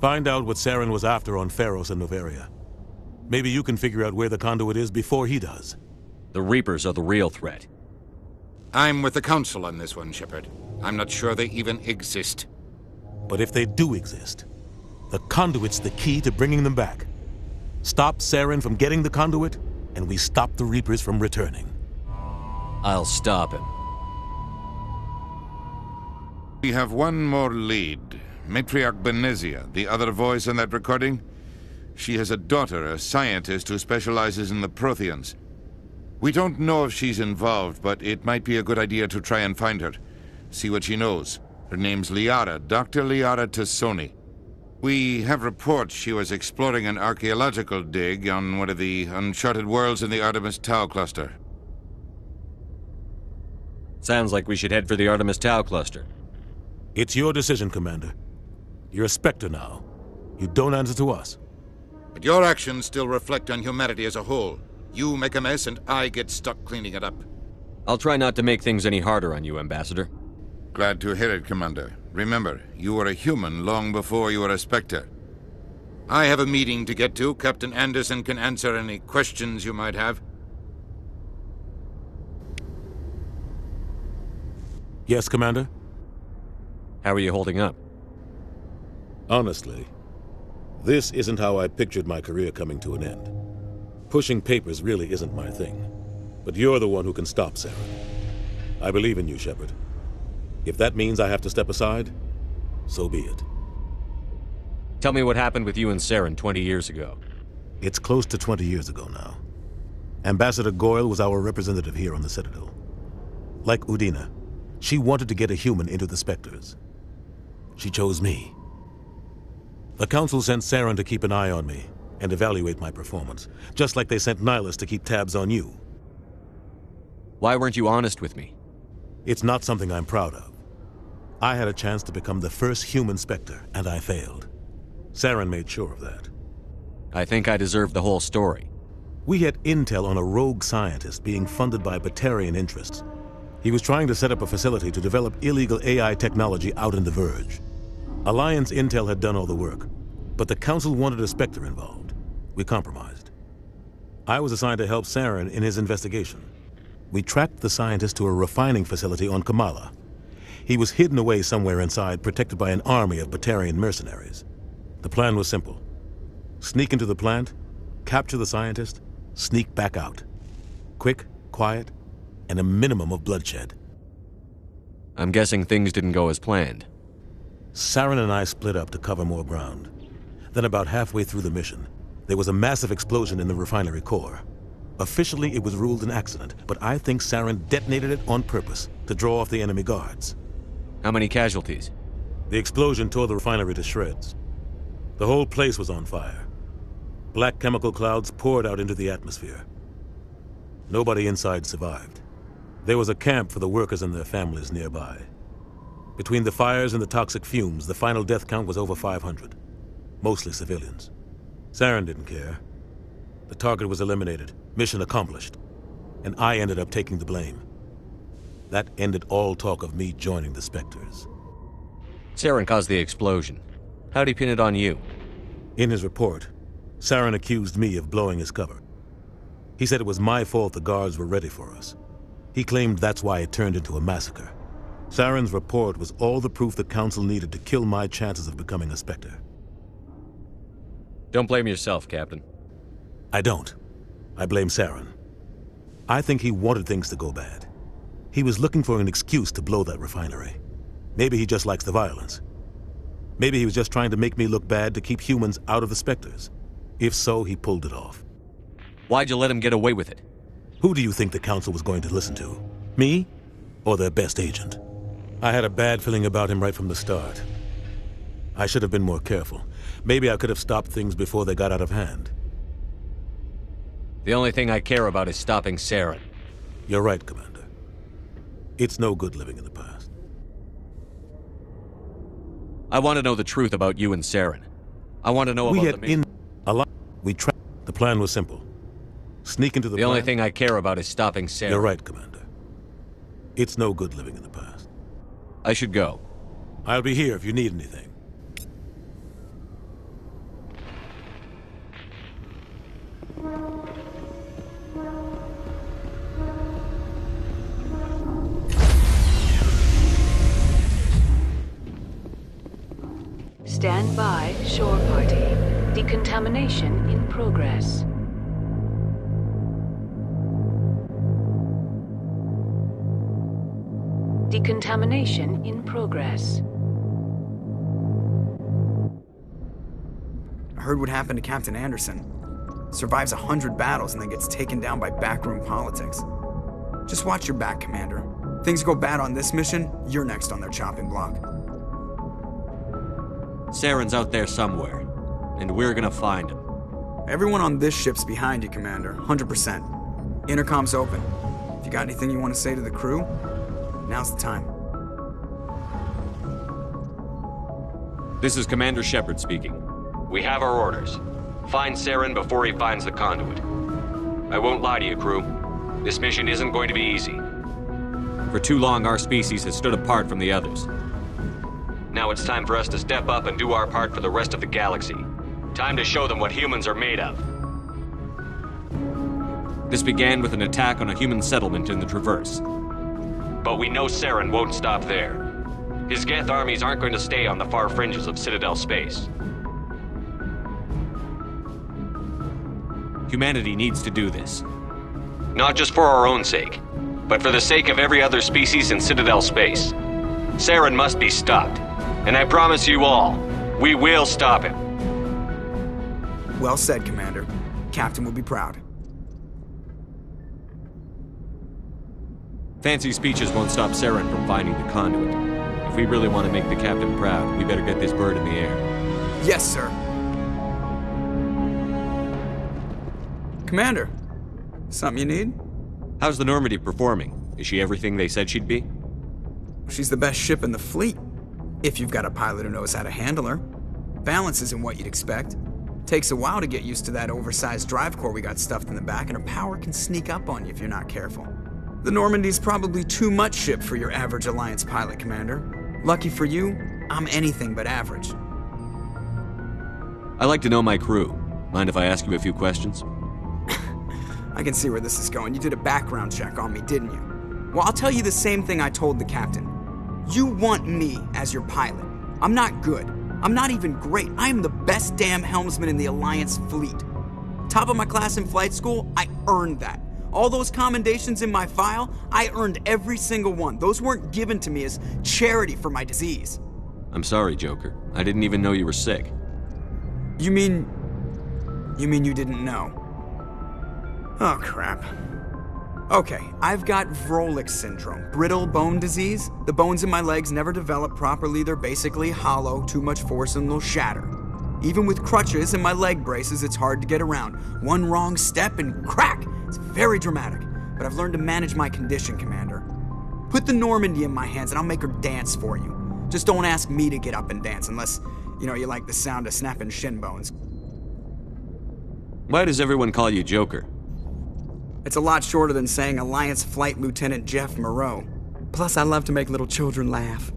Find out what Saren was after on Pharos and Noveria. Maybe you can figure out where the conduit is before he does. The Reapers are the real threat. I'm with the Council on this one, Shepard. I'm not sure they even exist. But if they do exist, the conduit's the key to bringing them back. Stop Saren from getting the conduit, and we stop the Reapers from returning. I'll stop him. We have one more lead. Matriarch Benezia, the other voice in that recording. She has a daughter, a scientist who specializes in the Protheans. We don't know if she's involved, but it might be a good idea to try and find her. See what she knows. Her name's Liara, Dr. Liara Tassoni. We have reports she was exploring an archaeological dig on one of the uncharted worlds in the Artemis Tau cluster. Sounds like we should head for the Artemis Tau cluster. It's your decision, Commander. You're a Spectre now. You don't answer to us. But your actions still reflect on humanity as a whole. You make a mess and I get stuck cleaning it up. I'll try not to make things any harder on you, Ambassador. Glad to hear it, Commander. Remember, you were a human long before you were a Spectre. I have a meeting to get to. Captain Anderson can answer any questions you might have. Yes, Commander? How are you holding up? Honestly, this isn't how I pictured my career coming to an end. Pushing papers really isn't my thing. But you're the one who can stop Saren. I believe in you, Shepard. If that means I have to step aside, so be it. Tell me what happened with you and Saren 20 years ago. It's close to 20 years ago now. Ambassador Goyle was our representative here on the Citadel. Like Udina, she wanted to get a human into the Spectres. She chose me. The Council sent Saren to keep an eye on me and evaluate my performance, just like they sent Nihilus to keep tabs on you. Why weren't you honest with me? It's not something I'm proud of. I had a chance to become the first human Spectre, and I failed. Saren made sure of that. I think I deserve the whole story. We had intel on a rogue scientist being funded by Batarian interests. He was trying to set up a facility to develop illegal AI technology out in the Verge. Alliance intel had done all the work, but the Council wanted a Spectre involved. We compromised. I was assigned to help Saren in his investigation. We tracked the scientist to a refining facility on Kamala. He was hidden away somewhere inside, protected by an army of Batarian mercenaries. The plan was simple. Sneak into the plant, capture the scientist, sneak back out. Quick, quiet, and a minimum of bloodshed. I'm guessing things didn't go as planned. Saren and I split up to cover more ground. Then about halfway through the mission, there was a massive explosion in the refinery core. Officially, it was ruled an accident, but I think Saren detonated it on purpose to draw off the enemy guards. How many casualties? The explosion tore the refinery to shreds. The whole place was on fire. Black chemical clouds poured out into the atmosphere. Nobody inside survived. There was a camp for the workers and their families nearby. Between the fires and the toxic fumes, the final death count was over 500. Mostly civilians. Saren didn't care. The target was eliminated, mission accomplished, and I ended up taking the blame. That ended all talk of me joining the Spectres. Saren caused the explosion. How'd he pin it on you? In his report, Saren accused me of blowing his cover. He said it was my fault the guards were ready for us. He claimed that's why it turned into a massacre. Saren's report was all the proof the Council needed to kill my chances of becoming a Spectre. Don't blame yourself, Captain. I don't. I blame Saren. I think he wanted things to go bad. He was looking for an excuse to blow that refinery. Maybe he just likes the violence. Maybe he was just trying to make me look bad to keep humans out of the Spectres. If so, he pulled it off. Why'd you let him get away with it? Who do you think the Council was going to listen to? Me? Or their best agent? I had a bad feeling about him right from the start. I should have been more careful. Maybe I could have stopped things before they got out of hand. The only thing I care about is stopping Saren. You're right, Commander. It's no good living in the past. I want to know the truth about you and Saren. I want to know about the mission. We tracked. The plan was simple. Sneak into the The only thing I care about is stopping Saren. You're right, Commander. It's no good living in the past. I should go. I'll be here if you need anything. Stand by, shore party. Decontamination in progress. Decontamination in progress. I heard what happened to Captain Anderson. Survives 100 battles and then gets taken down by backroom politics. Just watch your back, Commander. Things go bad on this mission, you're next on their chopping block. Saren's out there somewhere, and we're gonna find him. Everyone on this ship's behind you, Commander, 100%. Intercom's open. If you got anything you want to say to the crew, now's the time. This is Commander Shepard speaking. We have our orders. Find Saren before he finds the conduit. I won't lie to you, crew. This mission isn't going to be easy. For too long, our species has stood apart from the others. Now it's time for us to step up and do our part for the rest of the galaxy. Time to show them what humans are made of. This began with an attack on a human settlement in the Traverse. But we know Saren won't stop there. His Geth armies aren't going to stay on the far fringes of Citadel space. Humanity needs to do this. Not just for our own sake, but for the sake of every other species in Citadel space. Saren must be stopped. And I promise you all, we will stop him. Well said, Commander. Captain will be proud. Fancy speeches won't stop Saren from finding the conduit. If we really want to make the captain proud, we better get this bird in the air. Yes, sir. Commander, something you need? How's the Normandy performing? Is she everything they said she'd be? She's the best ship in the fleet. If you've got a pilot who knows how to handle her. Balance isn't what you'd expect. Takes a while to get used to that oversized drive core we got stuffed in the back, and her power can sneak up on you if you're not careful. The Normandy's probably too much ship for your average Alliance pilot, Commander. Lucky for you, I'm anything but average. I like to know my crew. Mind if I ask you a few questions? I can see where this is going. You did a background check on me, didn't you? Well, I'll tell you the same thing I told the captain. You want me as your pilot. I'm not good. I'm not even great. I am the best damn helmsman in the Alliance fleet. Top of my class in flight school, I earned that. All those commendations in my file, I earned every single one. Those weren't given to me as charity for my disease. I'm sorry, Joker. I didn't even know you were sick. You mean you didn't know? Oh, crap. Okay, I've got Vrolik syndrome, brittle bone disease. The bones in my legs never develop properly. They're basically hollow, too much force and they'll shatter. Even with crutches and my leg braces, it's hard to get around. One wrong step and crack! It's very dramatic, but I've learned to manage my condition, Commander. Put the Normandy in my hands and I'll make her dance for you. Just don't ask me to get up and dance unless, you like the sound of snapping shin bones. Why does everyone call you Joker? It's a lot shorter than saying Alliance Flight Lieutenant Jeff Moreau. Plus, I love to make little children laugh.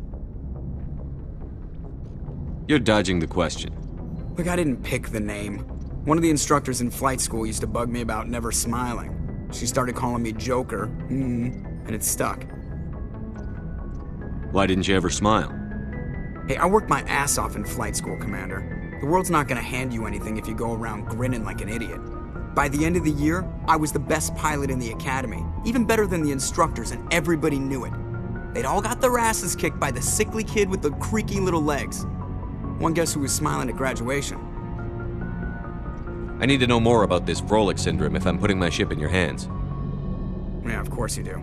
You're dodging the question. Look, I didn't pick the name. One of the instructors in flight school used to bug me about never smiling. She started calling me Joker, and it stuck. Why didn't you ever smile? Hey, I worked my ass off in flight school, Commander. The world's not gonna hand you anything if you go around grinning like an idiot. By the end of the year, I was the best pilot in the academy, even better than the instructors, and everybody knew it. They'd all got their asses kicked by the sickly kid with the creaky little legs. One guess who was smiling at graduation? I need to know more about this Vrolik syndrome if I'm putting my ship in your hands. Yeah, of course you do.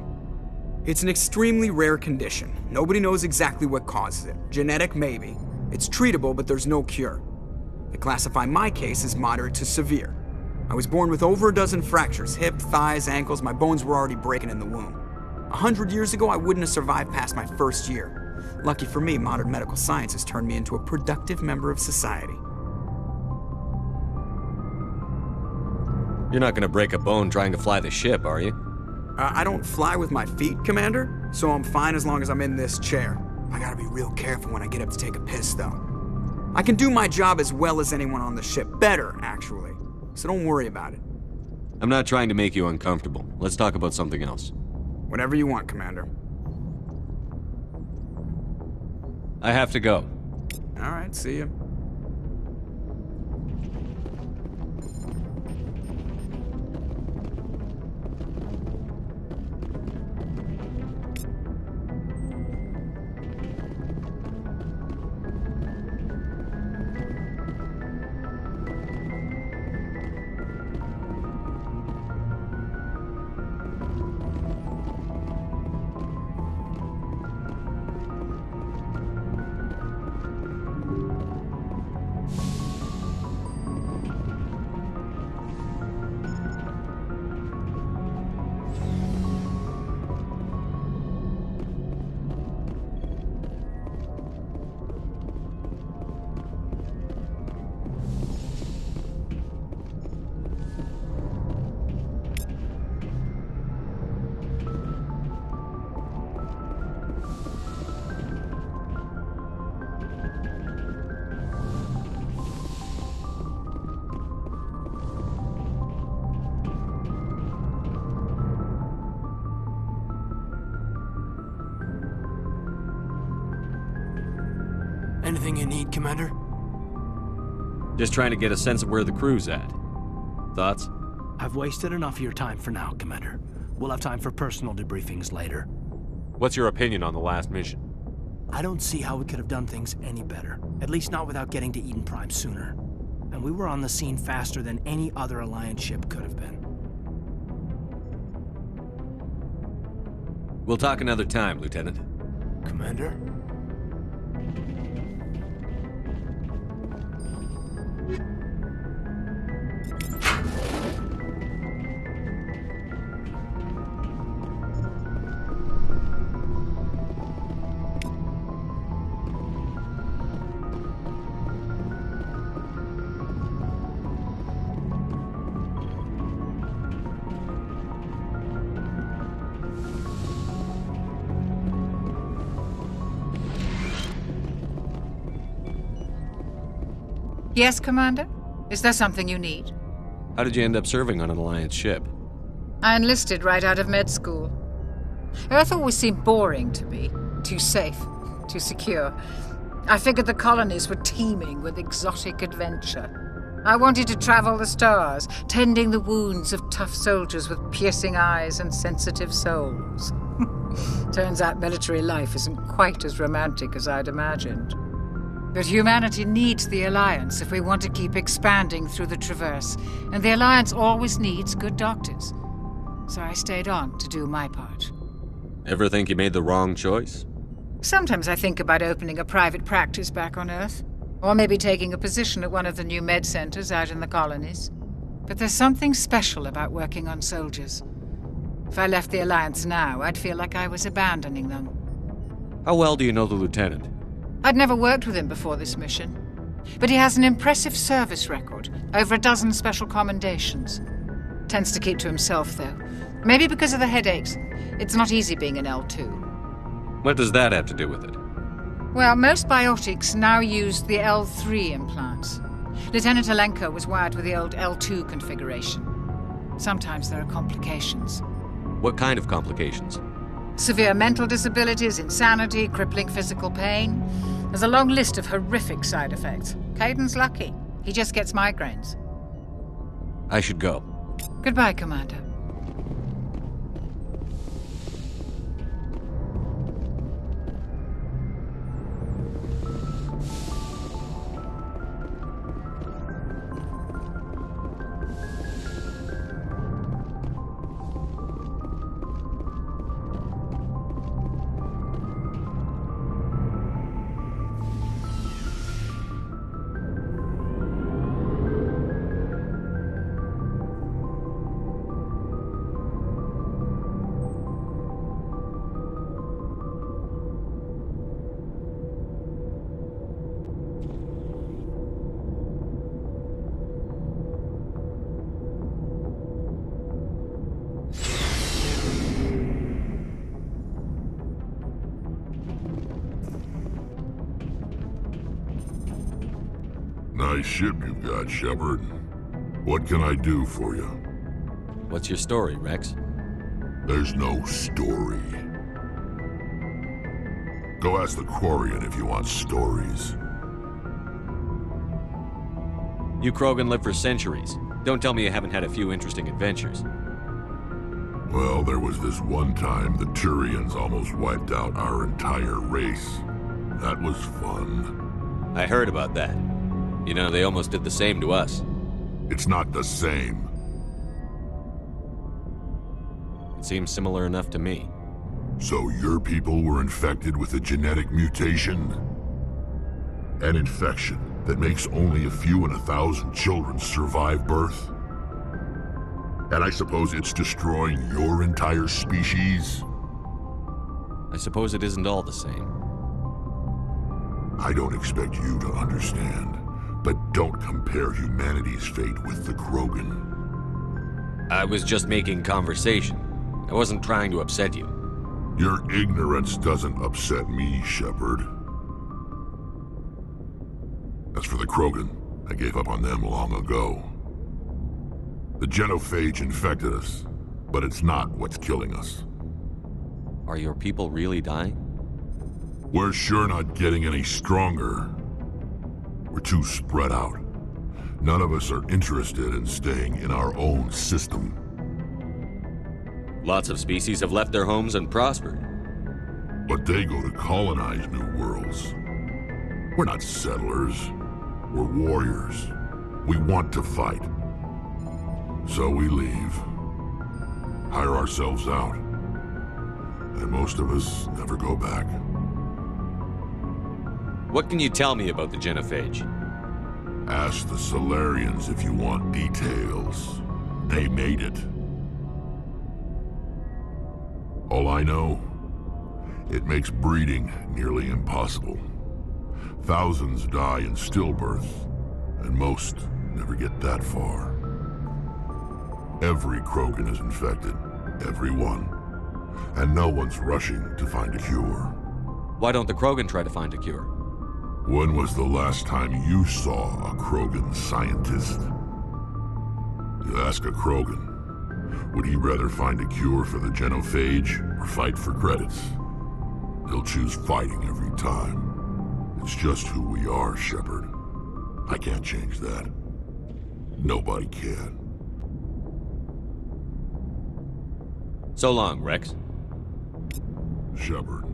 It's an extremely rare condition. Nobody knows exactly what causes it. Genetic, maybe. It's treatable, but there's no cure. They classify my case as moderate to severe. I was born with over a dozen fractures, hip, thighs, ankles. My bones were already breaking in the womb. 100 years ago, I wouldn't have survived past my first year. Lucky for me, modern medical science has turned me into a productive member of society. You're not gonna break a bone trying to fly the ship, are you? I don't fly with my feet, Commander, so I'm fine as long as I'm in this chair. I gotta be real careful when I get up to take a piss, though. I can do my job as well as anyone on the ship. Better, actually. So don't worry about it. I'm not trying to make you uncomfortable. Let's talk about something else. Whatever you want, Commander. I have to go. All right, see you. Anything you need, Commander? Just trying to get a sense of where the crew's at. Thoughts? I've wasted enough of your time for now, Commander. We'll have time for personal debriefings later. What's your opinion on the last mission? I don't see how we could have done things any better. At least not without getting to Eden Prime sooner. And we were on the scene faster than any other Alliance ship could have been. We'll talk another time, Lieutenant. Commander? Yes, Commander? Is there something you need? How did you end up serving on an Alliance ship? I enlisted right out of med school. Earth always seemed boring to me. Too safe, too secure. I figured the colonies were teeming with exotic adventure. I wanted to travel the stars, tending the wounds of tough soldiers with piercing eyes and sensitive souls. Turns out military life isn't quite as romantic as I'd imagined. But humanity needs the Alliance if we want to keep expanding through the Traverse, and the Alliance always needs good doctors. So I stayed on to do my part. Ever think you made the wrong choice? Sometimes I think about opening a private practice back on Earth, or maybe taking a position at one of the new med centers out in the colonies. But there's something special about working on soldiers. If I left the Alliance now, I'd feel like I was abandoning them. How well do you know the Lieutenant? I'd never worked with him before this mission, but he has an impressive service record, over a dozen special commendations. Tends to keep to himself, though. Maybe because of the headaches. It's not easy being an L2. What does that have to do with it? Well, most biotics now use the L3 implants. Lieutenant Alenko was wired with the old L2 configuration. Sometimes there are complications. What kind of complications? Severe mental disabilities, insanity, crippling physical pain. There's a long list of horrific side effects. Caden's lucky. He just gets migraines. I should go. Goodbye, Commander. Nice ship you've got, Shepard. What can I do for you? What's your story, Rex? There's no story. Go ask the Quarian if you want stories. You Krogan live for centuries. Don't tell me you haven't had a few interesting adventures. Well, there was this one time the Turians almost wiped out our entire race. That was fun. I heard about that. You know, they almost did the same to us. It's not the same. It seems similar enough to me. So your people were infected with a genetic mutation? An infection that makes only a few in 1,000 children survive birth? And I suppose it's destroying your entire species? I suppose it isn't all the same. I don't expect you to understand. But don't compare humanity's fate with the Krogan. I was just making conversation. I wasn't trying to upset you. Your ignorance doesn't upset me, Shepard. As for the Krogan, I gave up on them long ago. The genophage infected us, but it's not what's killing us. Are your people really dying? We're sure not getting any stronger. We're too spread out. None of us are interested in staying in our own system. Lots of species have left their homes and prospered. But they go to colonize new worlds. We're not settlers. We're warriors. We want to fight. So we leave. Hire ourselves out. And most of us never go back. What can you tell me about the genophage? Ask the Solarians if you want details. They made it. All I know, it makes breeding nearly impossible. Thousands die in stillbirth, and most never get that far. Every Krogan is infected, every one. And no one's rushing to find a cure. Why don't the Krogan try to find a cure? When was the last time you saw a Krogan scientist? You ask a Krogan, would he rather find a cure for the genophage or fight for credits? He'll choose fighting every time. It's just who we are, Shepard. I can't change that. Nobody can. So long, Rex. Shepard.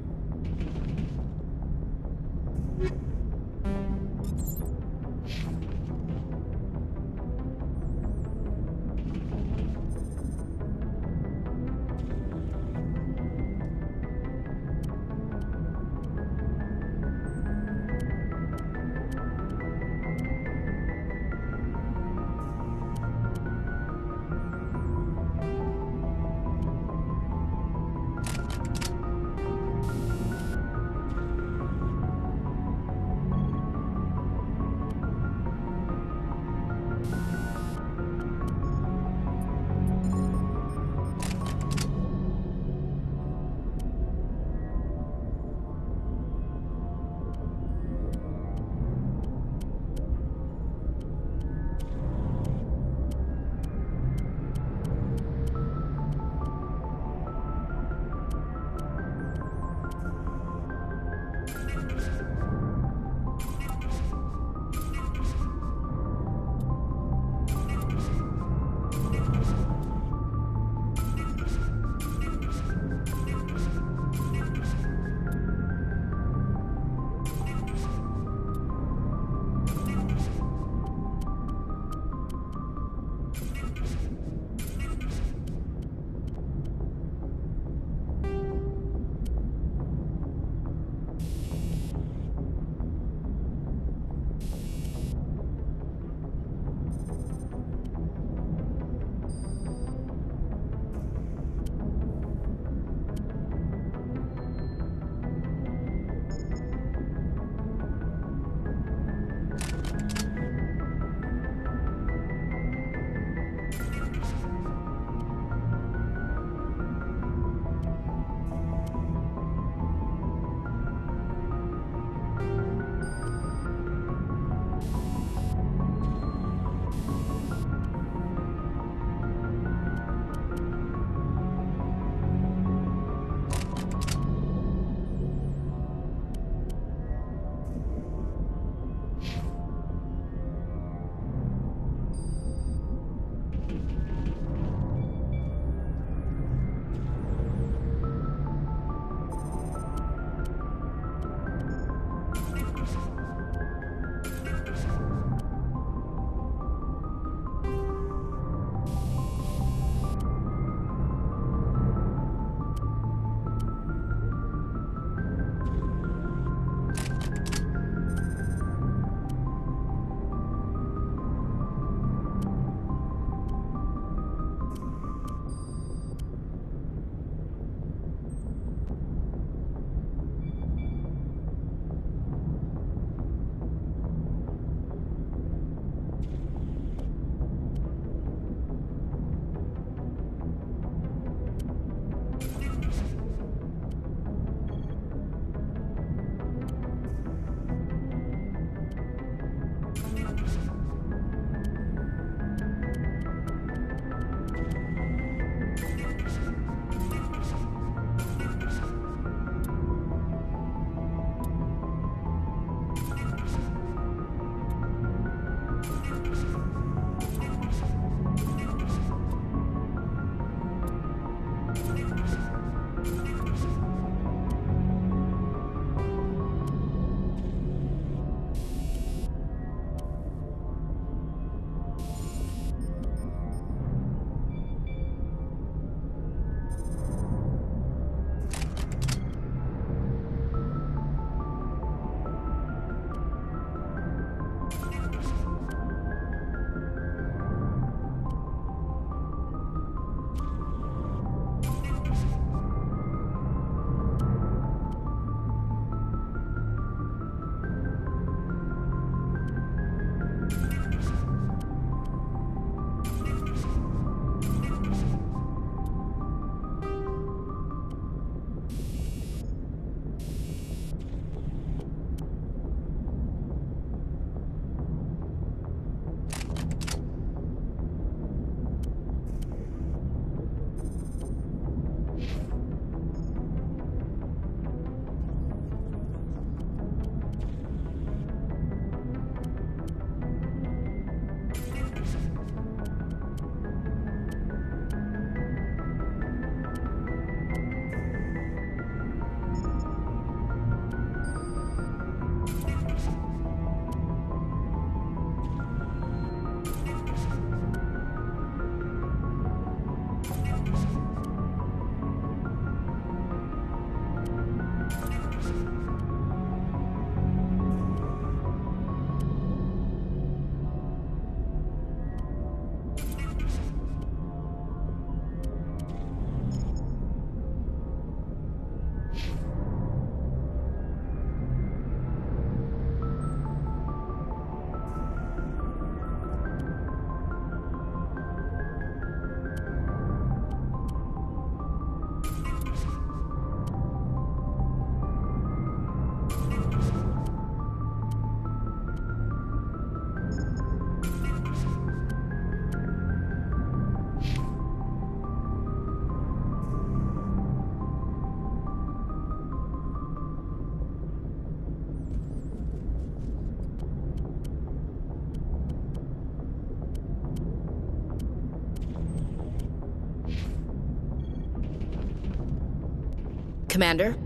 Commander?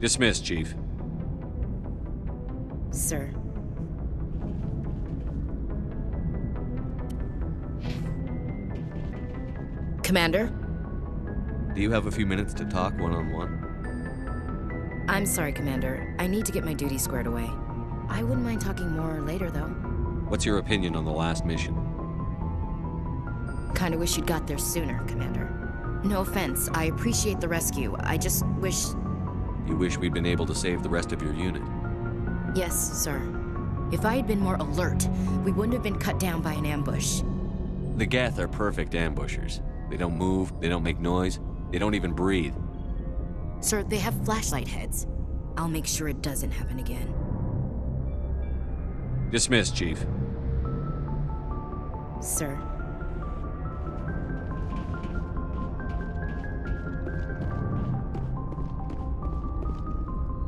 Dismissed, Chief. Sir. Commander? Do you have a few minutes to talk one-on-one? I'm sorry, Commander. I need to get my duties squared away. I wouldn't mind talking more later, though. What's your opinion on the last mission? Kinda wish you'd got there sooner, Commander. No offense, I appreciate the rescue. I just wish... You wish we'd been able to save the rest of your unit? Yes, sir. If I had been more alert, we wouldn't have been cut down by an ambush. The Geth are perfect ambushers. They don't move, they don't make noise, they don't even breathe. Sir, they have flashlight heads. I'll make sure it doesn't happen again. Dismissed, Chief. Sir.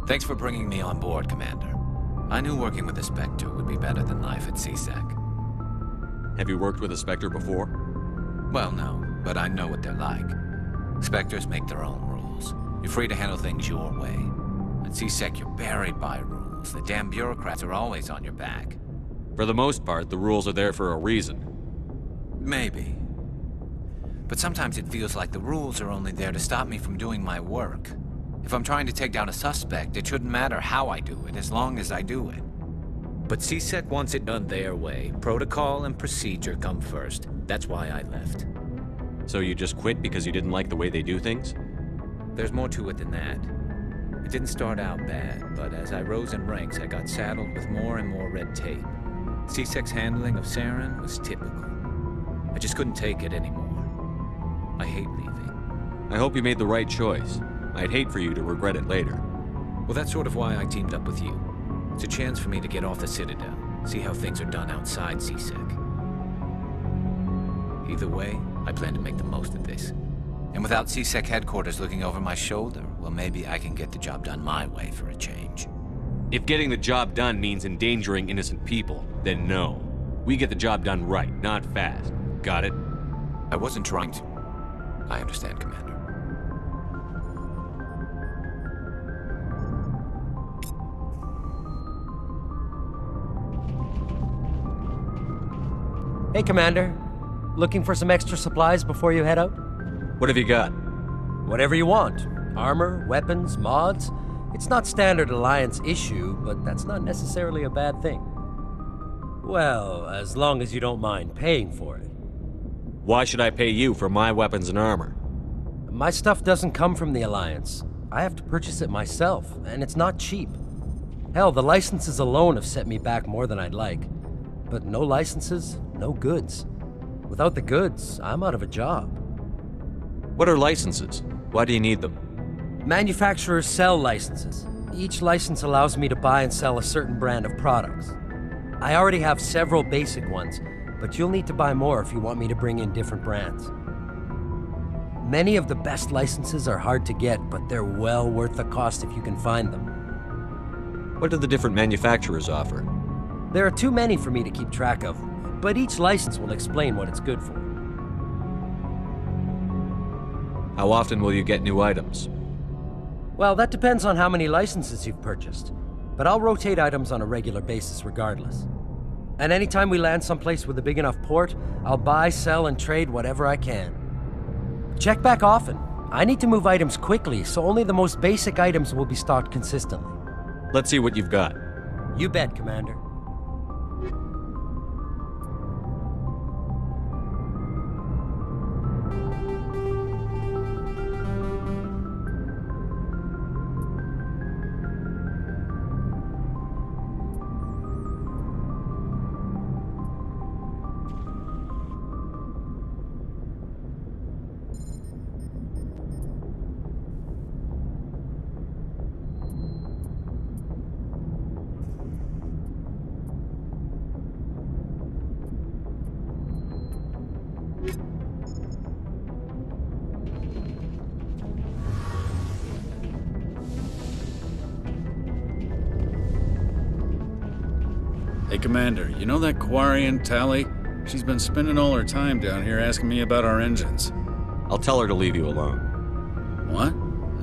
Thanks for bringing me on board, Commander. I knew working with the Spectre would be better than life at CSEC. Have you worked with a Spectre before? Well, no, but I know what they're like. Spectres make their own rules. You're free to handle things your way. At CSEC, you're buried by rules. The damn bureaucrats are always on your back. For the most part, the rules are there for a reason. Maybe. But sometimes it feels like the rules are only there to stop me from doing my work. If I'm trying to take down a suspect, it shouldn't matter how I do it, as long as I do it. But CSEC wants it done their way. Protocol and procedure come first. That's why I left. So you just quit because you didn't like the way they do things? There's more to it than that. It didn't start out bad, but as I rose in ranks, I got saddled with more and more red tape. CSEC's handling of Saren was typical. I just couldn't take it anymore. I hate leaving. I hope you made the right choice. I'd hate for you to regret it later. Well, that's sort of why I teamed up with you. It's a chance for me to get off the Citadel, see how things are done outside CSEC. Either way, I plan to make the most of this. And without CSEC headquarters looking over my shoulder, well, maybe I can get the job done my way for a change. If getting the job done means endangering innocent people, then no. We get the job done right, not fast. Got it? I wasn't trying to... I understand, Commander. Hey, Commander. Looking for some extra supplies before you head out? What have you got? Whatever you want. Armor, weapons, mods. It's not standard Alliance issue, but that's not necessarily a bad thing. Well, as long as you don't mind paying for it. Why should I pay you for my weapons and armor? My stuff doesn't come from the Alliance. I have to purchase it myself, and it's not cheap. Hell, the licenses alone have set me back more than I'd like. But no licenses, no goods. Without the goods, I'm out of a job. What are licenses? Why do you need them? Manufacturers sell licenses. Each license allows me to buy and sell a certain brand of products. I already have several basic ones, but you'll need to buy more if you want me to bring in different brands. Many of the best licenses are hard to get, but they're well worth the cost if you can find them. What do the different manufacturers offer? There are too many for me to keep track of, but each license will explain what it's good for. How often will you get new items? Well, that depends on how many licenses you've purchased, but I'll rotate items on a regular basis regardless. And anytime we land someplace with a big enough port, I'll buy, sell, and trade whatever I can. Check back often. I need to move items quickly, so only the most basic items will be stocked consistently. Let's see what you've got. You bet, Commander. Hey, Commander, you know that Quarian, Tally? She's been spending all her time down here asking me about our engines. I'll tell her to leave you alone. What?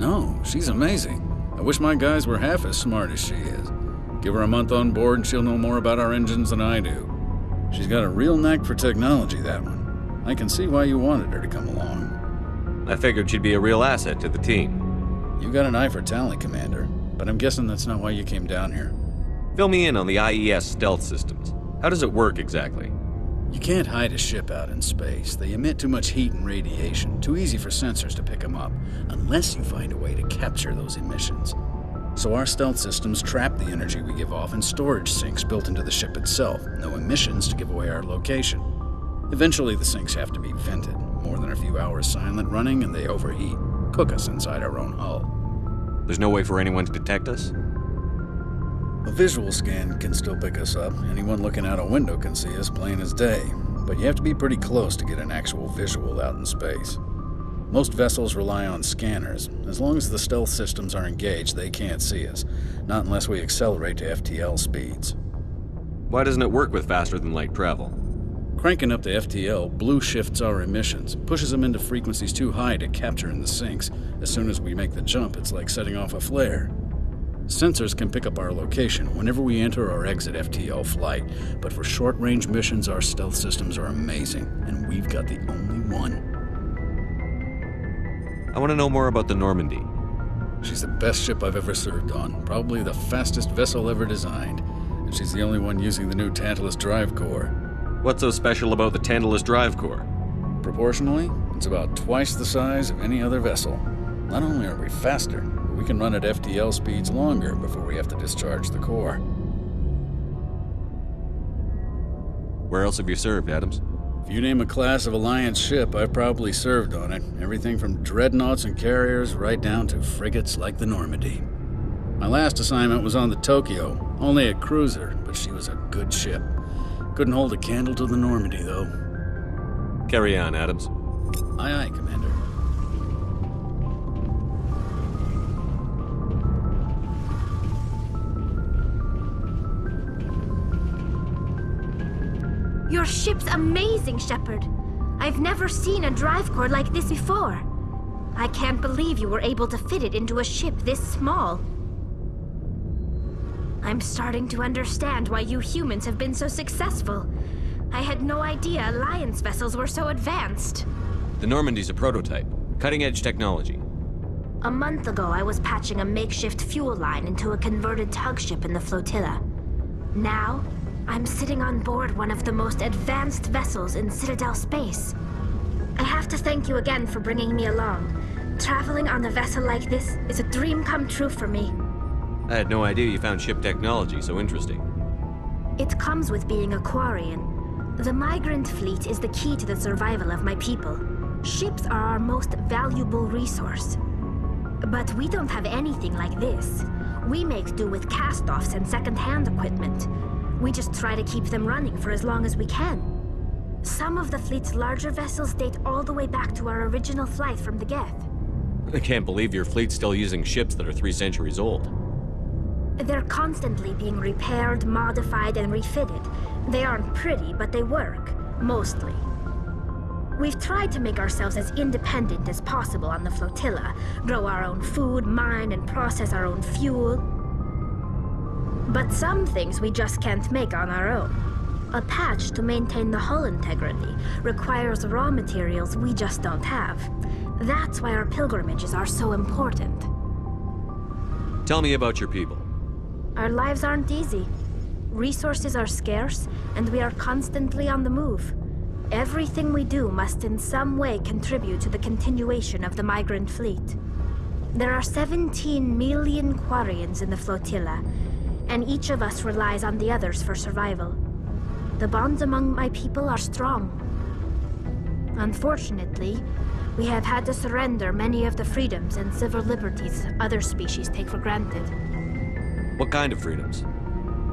No, she's amazing. I wish my guys were half as smart as she is. Give her a month on board and she'll know more about our engines than I do. She's got a real knack for technology, that one. I can see why you wanted her to come along. I figured she'd be a real asset to the team. You got an eye for talent, Commander, but I'm guessing that's not why you came down here. Fill me in on the IES stealth systems. How does it work exactly? You can't hide a ship out in space. They emit too much heat and radiation, too easy for sensors to pick them up, unless you find a way to capture those emissions. So our stealth systems trap the energy we give off in storage sinks built into the ship itself, no emissions to give away our location. Eventually the sinks have to be vented. More than a few hours silent running and they overheat, cook us inside our own hull. There's no way for anyone to detect us? A visual scan can still pick us up. Anyone looking out a window can see us plain as day. But you have to be pretty close to get an actual visual out in space. Most vessels rely on scanners. As long as the stealth systems are engaged, they can't see us. Not unless we accelerate to FTL speeds. Why doesn't it work with faster-than-light travel? Cranking up to FTL blue shifts our emissions, pushes them into frequencies too high to capture in the sinks. As soon as we make the jump, it's like setting off a flare. Sensors can pick up our location whenever we enter or exit FTL flight, but for short-range missions, our stealth systems are amazing, and we've got the only one. I want to know more about the Normandy. She's the best ship I've ever served on, probably the fastest vessel ever designed, and she's the only one using the new Tantalus drive core. What's so special about the Tantalus drive core? Proportionally, it's about twice the size of any other vessel. Not only are we faster, but we can run at FTL speeds longer before we have to discharge the core. Where else have you served, Adams? If you name a class of Alliance ship, I've probably served on it. Everything from dreadnoughts and carriers right down to frigates like the Normandy. My last assignment was on the Tokyo, only a cruiser, but she was a good ship. Couldn't hold a candle to the Normandy, though. Carry on, Adams. Aye, aye, Commander. Your ship's amazing, Shepard. I've never seen a drive core like this before. I can't believe you were able to fit it into a ship this small. I'm starting to understand why you humans have been so successful. I had no idea Alliance vessels were so advanced. The Normandy's a prototype. Cutting-edge technology. A month ago, I was patching a makeshift fuel line into a converted tug ship in the flotilla. Now, I'm sitting on board one of the most advanced vessels in Citadel space. I have to thank you again for bringing me along. Traveling on a vessel like this is a dream come true for me. I had no idea you found ship technology so interesting. It comes with being a Quarian. The migrant fleet is the key to the survival of my people. Ships are our most valuable resource. But we don't have anything like this. We make do with cast-offs and second-hand equipment. We just try to keep them running for as long as we can. Some of the fleet's larger vessels date all the way back to our original flight from the Geth. I can't believe your fleet's still using ships that are 3 centuries old. They're constantly being repaired, modified, and refitted. They aren't pretty, but they work, mostly. We've tried to make ourselves as independent as possible on the flotilla, grow our own food, mine and process our own fuel. But some things we just can't make on our own. A patch to maintain the hull integrity requires raw materials we just don't have. That's why our pilgrimages are so important. Tell me about your people. Our lives aren't easy. Resources are scarce, and we are constantly on the move. Everything we do must in some way contribute to the continuation of the migrant fleet. There are 17 million Quarians in the flotilla, and each of us relies on the others for survival. The bonds among my people are strong. Unfortunately, we have had to surrender many of the freedoms and civil liberties other species take for granted. What kind of freedoms?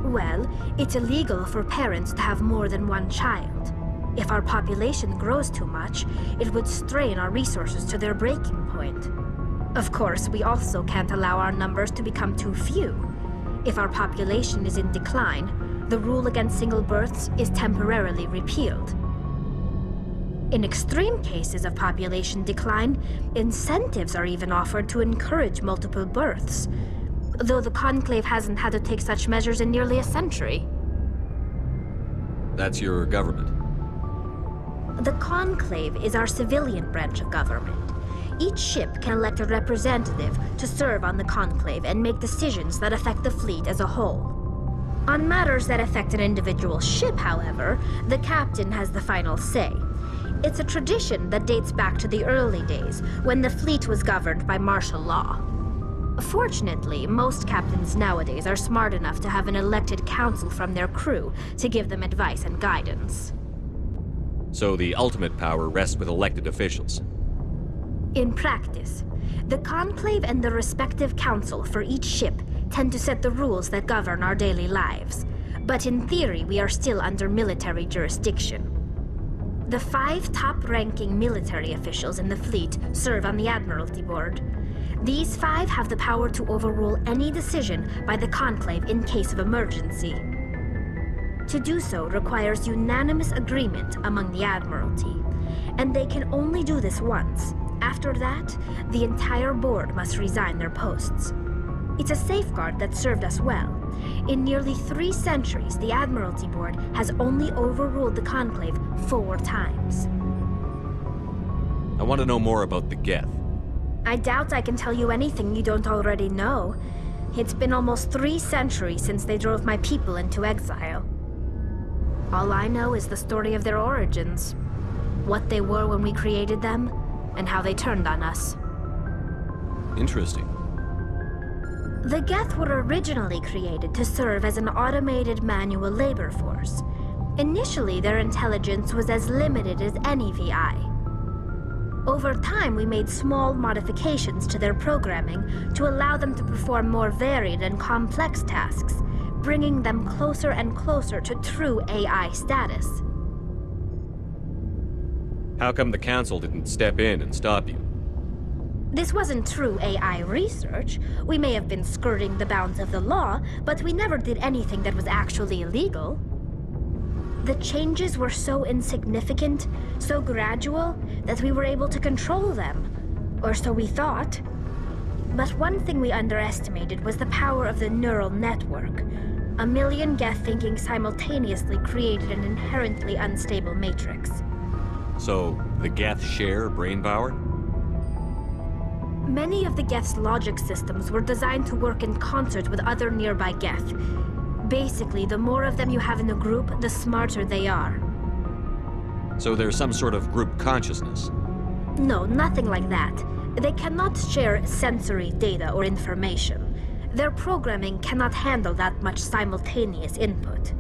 Well, it's illegal for parents to have more than one child. If our population grows too much, it would strain our resources to their breaking point. Of course, we also can't allow our numbers to become too few. If our population is in decline, the rule against single births is temporarily repealed. In extreme cases of population decline, incentives are even offered to encourage multiple births, though the Conclave hasn't had to take such measures in nearly a century. That's your government. The Conclave is our civilian branch of government. Each ship can elect a representative to serve on the Conclave and make decisions that affect the fleet as a whole. On matters that affect an individual ship, however, the captain has the final say. It's a tradition that dates back to the early days, when the fleet was governed by martial law. Fortunately, most captains nowadays are smart enough to have an elected council from their crew to give them advice and guidance. So the ultimate power rests with elected officials. In practice, the Conclave and the respective council for each ship tend to set the rules that govern our daily lives. But in theory, we are still under military jurisdiction. The 5 top-ranking military officials in the fleet serve on the Admiralty Board. These 5 have the power to overrule any decision by the Conclave in case of emergency. To do so requires unanimous agreement among the Admiralty, and they can only do this once. After that, the entire board must resign their posts. It's a safeguard that served us well. In nearly 3 centuries, the Admiralty Board has only overruled the Conclave 4 times. I want to know more about the Geth. I doubt I can tell you anything you don't already know. It's been almost 3 centuries since they drove my people into exile. All I know is the story of their origins, what they were when we created them, and how they turned on us. Interesting. The Geth were originally created to serve as an automated manual labor force. Initially, their intelligence was as limited as any VI. Over time, we made small modifications to their programming to allow them to perform more varied and complex tasks, bringing them closer and closer to true AI status. How come the Council didn't step in and stop you? This wasn't true AI research. We may have been skirting the bounds of the law, but we never did anything that was actually illegal. The changes were so insignificant, so gradual, that we were able to control them. Or so we thought. But one thing we underestimated was the power of the neural network. 1 million Geth thinking simultaneously created an inherently unstable matrix. So, the Geth share brain power? Many of the Geth's logic systems were designed to work in concert with other nearby Geth. Basically, the more of them you have in a group, the smarter they are. So there's some sort of group consciousness? No, nothing like that. They cannot share sensory data or information. Their programming cannot handle that much simultaneous input.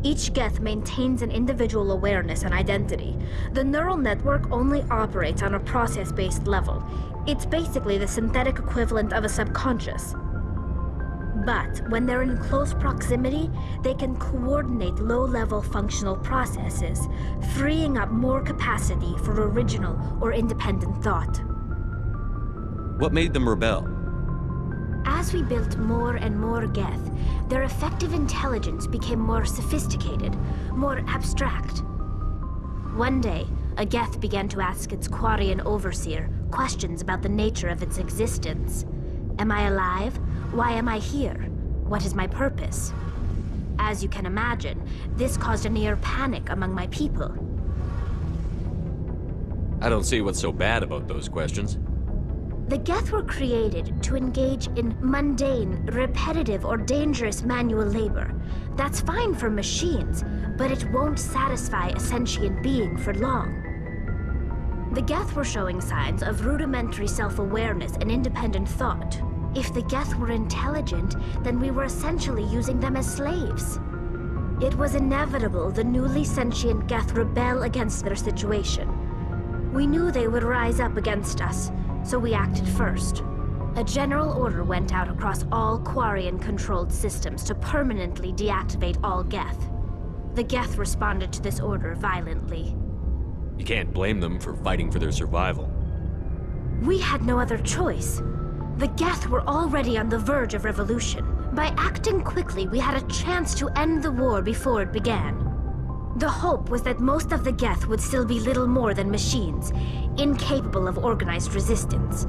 Each Geth maintains an individual awareness and identity. The neural network only operates on a process-based level. It's basically the synthetic equivalent of a subconscious. But when they're in close proximity, they can coordinate low-level functional processes, freeing up more capacity for original or independent thought. What made them rebel? As we built more and more Geth, their effective intelligence became more sophisticated, more abstract. One day, a Geth began to ask its Quarian overseer questions about the nature of its existence. Am I alive? Why am I here? What is my purpose? As you can imagine, this caused a near panic among my people. I don't see what's so bad about those questions. The Geth were created to engage in mundane, repetitive, or dangerous manual labor. That's fine for machines, but it won't satisfy a sentient being for long. The Geth were showing signs of rudimentary self-awareness and independent thought. If the Geth were intelligent, then we were essentially using them as slaves. It was inevitable the newly sentient Geth rebel against their situation. We knew they would rise up against us, so we acted first. A general order went out across all Quarian-controlled systems to permanently deactivate all Geth. The Geth responded to this order violently. You can't blame them for fighting for their survival. We had no other choice. The Geth were already on the verge of revolution. By acting quickly, we had a chance to end the war before it began. The hope was that most of the Geth would still be little more than machines, incapable of organized resistance.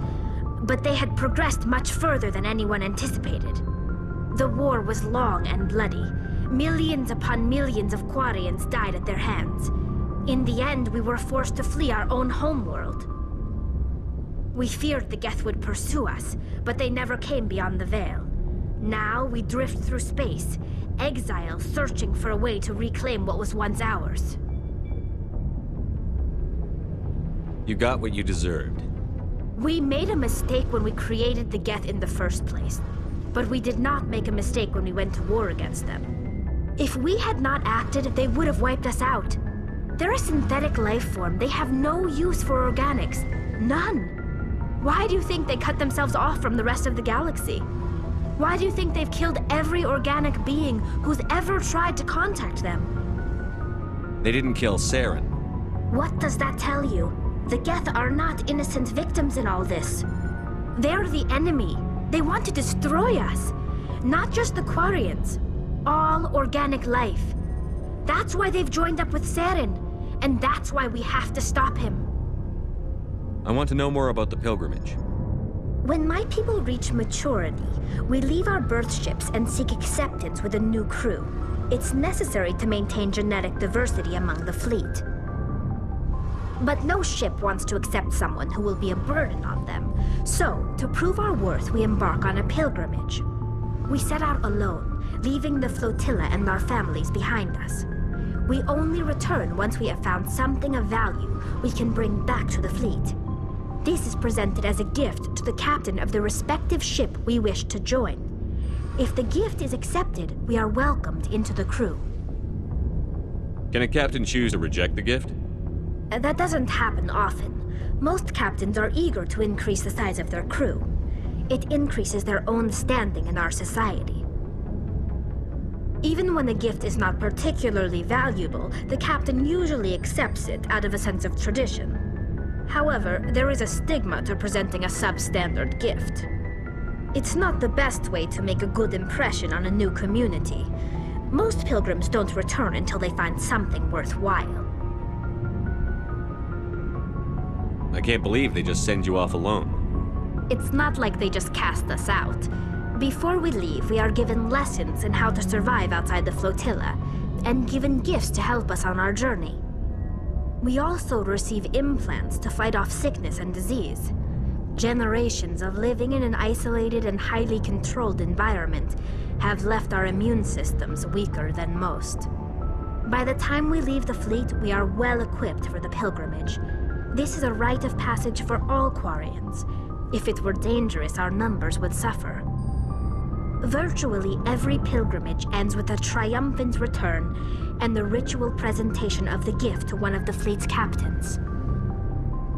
But they had progressed much further than anyone anticipated. The war was long and bloody. Millions upon millions of Quarians died at their hands. In the end, we were forced to flee our own homeworld. We feared the Geth would pursue us, but they never came beyond the Veil. Now we drift through space, exile searching for a way to reclaim what was once ours. You got what you deserved. We made a mistake when we created the Geth in the first place, but we did not make a mistake when we went to war against them. If we had not acted, they would have wiped us out. They're a synthetic life form. They have no use for organics. None. Why do you think they cut themselves off from the rest of the galaxy? Why do you think they've killed every organic being who's ever tried to contact them? They didn't kill Saren. What does that tell you? The Geth are not innocent victims in all this. They're the enemy. They want to destroy us. Not just the Quarians. All organic life. That's why they've joined up with Saren. And that's why we have to stop him. I want to know more about the pilgrimage. When my people reach maturity, we leave our birth ships and seek acceptance with a new crew. It's necessary to maintain genetic diversity among the fleet. But no ship wants to accept someone who will be a burden on them. So, to prove our worth, we embark on a pilgrimage. We set out alone, leaving the flotilla and our families behind us. We only return once we have found something of value we can bring back to the fleet. This is presented as a gift to the captain of the respective ship we wish to join. If the gift is accepted, we are welcomed into the crew. Can a captain choose to reject the gift? That doesn't happen often. Most captains are eager to increase the size of their crew. It increases their own standing in our society. Even when the gift is not particularly valuable, the captain usually accepts it out of a sense of tradition. However, there is a stigma to presenting a substandard gift. It's not the best way to make a good impression on a new community. Most pilgrims don't return until they find something worthwhile. I can't believe they just send you off alone. It's not like they just cast us out. Before we leave, we are given lessons in how to survive outside the flotilla, and given gifts to help us on our journey. We also receive implants to fight off sickness and disease. Generations of living in an isolated and highly controlled environment have left our immune systems weaker than most. By the time we leave the fleet, we are well equipped for the pilgrimage. This is a rite of passage for all Quarians. If it were dangerous, our numbers would suffer. Virtually every pilgrimage ends with a triumphant return and the ritual presentation of the gift to one of the fleet's captains.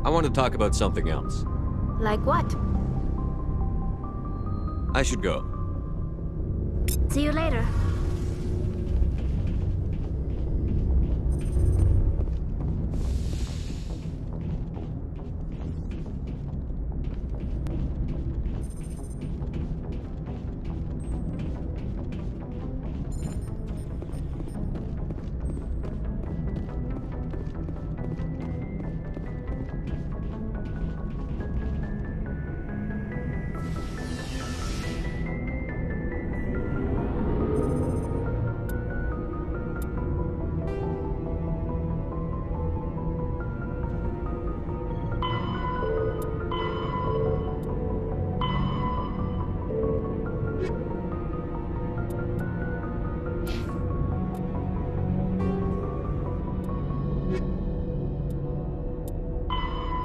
I want to talk about something else. Like what? I should go. See you later.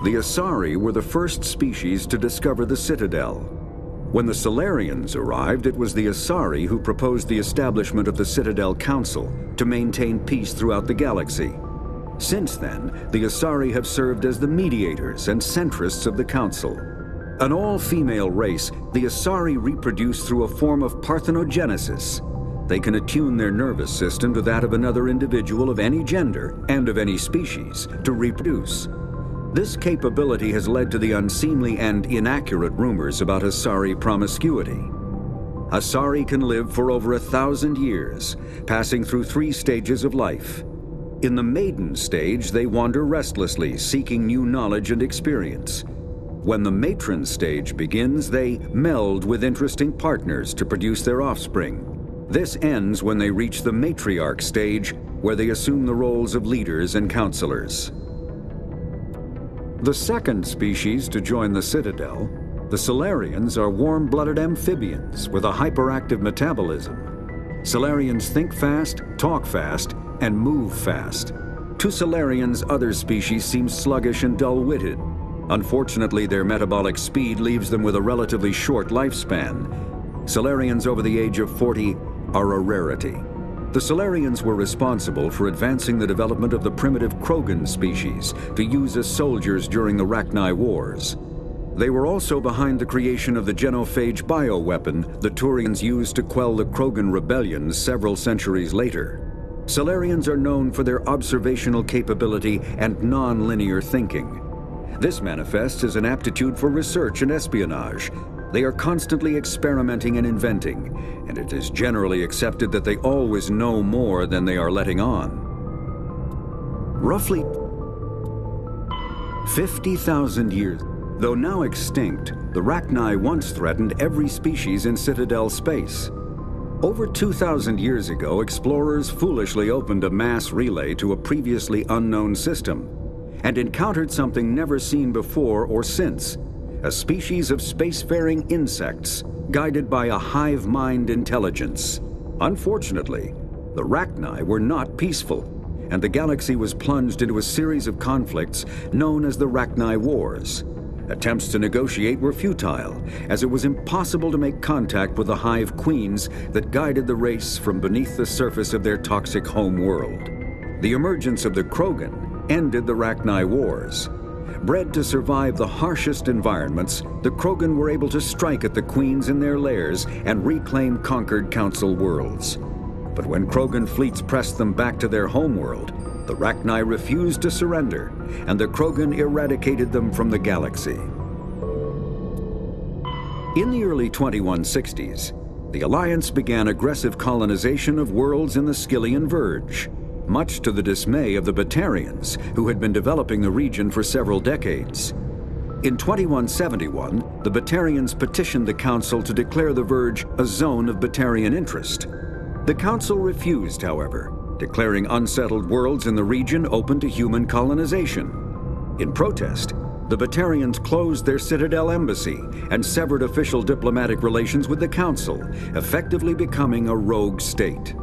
The Asari were the first species to discover the Citadel. When the Solarians arrived, it was the Asari who proposed the establishment of the Citadel Council to maintain peace throughout the galaxy. Since then, the Asari have served as the mediators and centrists of the Council. An all-female race, the Asari reproduce through a form of parthenogenesis. They can attune their nervous system to that of another individual of any gender and of any species to reproduce. This capability has led to the unseemly and inaccurate rumors about Asari promiscuity. Asari can live for over 1,000 years, passing through 3 stages of life. In the maiden stage, they wander restlessly, seeking new knowledge and experience. When the matron stage begins, they meld with interesting partners to produce their offspring. This ends when they reach the matriarch stage, where they assume the roles of leaders and counselors. The second species to join the Citadel, the Solarians, are warm-blooded amphibians with a hyperactive metabolism. Solarians think fast, talk fast, and move fast. To Solarians, other species seem sluggish and dull-witted. Unfortunately, their metabolic speed leaves them with a relatively short lifespan. Solarians over the age of 40 are a rarity. The Solarians were responsible for advancing the development of the primitive Krogan species to use as soldiers during the Rachni Wars. They were also behind the creation of the genophage bioweapon the Turians used to quell the Krogan rebellions several centuries later. Solarians are known for their observational capability and non-linear thinking. This manifests as an aptitude for research and espionage. They are constantly experimenting and inventing, and it is generally accepted that they always know more than they are letting on. Roughly 50,000 years. Though now extinct, the Rachni once threatened every species in Citadel space. Over 2,000 years ago, explorers foolishly opened a mass relay to a previously unknown system and encountered something never seen before or since, a species of spacefaring insects guided by a hive mind intelligence. Unfortunately, the Rachni were not peaceful, and the galaxy was plunged into a series of conflicts known as the Rachni Wars. Attempts to negotiate were futile, as it was impossible to make contact with the hive queens that guided the race from beneath the surface of their toxic home world. The emergence of the Krogan ended the Rachni Wars. Bred to survive the harshest environments, the Krogan were able to strike at the queens in their lairs and reclaim conquered Council worlds. But when Krogan fleets pressed them back to their homeworld, the Rachni refused to surrender, and the Krogan eradicated them from the galaxy. In the early 2160s, the Alliance began aggressive colonization of worlds in the Skyllian Verge, much to the dismay of the Batarians, who had been developing the region for several decades. In 2171, the Batarians petitioned the Council to declare the Verge a zone of Batarian interest. The Council refused, however, declaring unsettled worlds in the region open to human colonization. In protest, the Batarians closed their Citadel embassy and severed official diplomatic relations with the Council, effectively becoming a rogue state.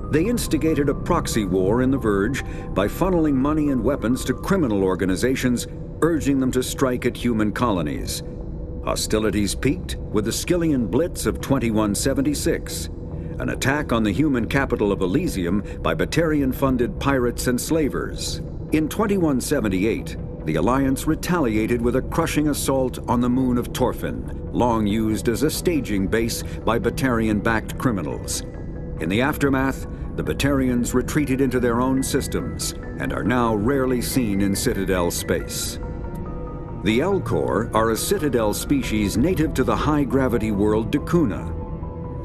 They instigated a proxy war in the Verge by funneling money and weapons to criminal organizations, urging them to strike at human colonies. Hostilities peaked with the Skyllian Blitz of 2176, an attack on the human capital of Elysium by Batarian-funded pirates and slavers. In 2178, the Alliance retaliated with a crushing assault on the moon of Torfin, long used as a staging base by Batarian-backed criminals. In the aftermath, the Batarians retreated into their own systems and are now rarely seen in Citadel space. The Elcor are a Citadel species native to the high-gravity world Dacuna.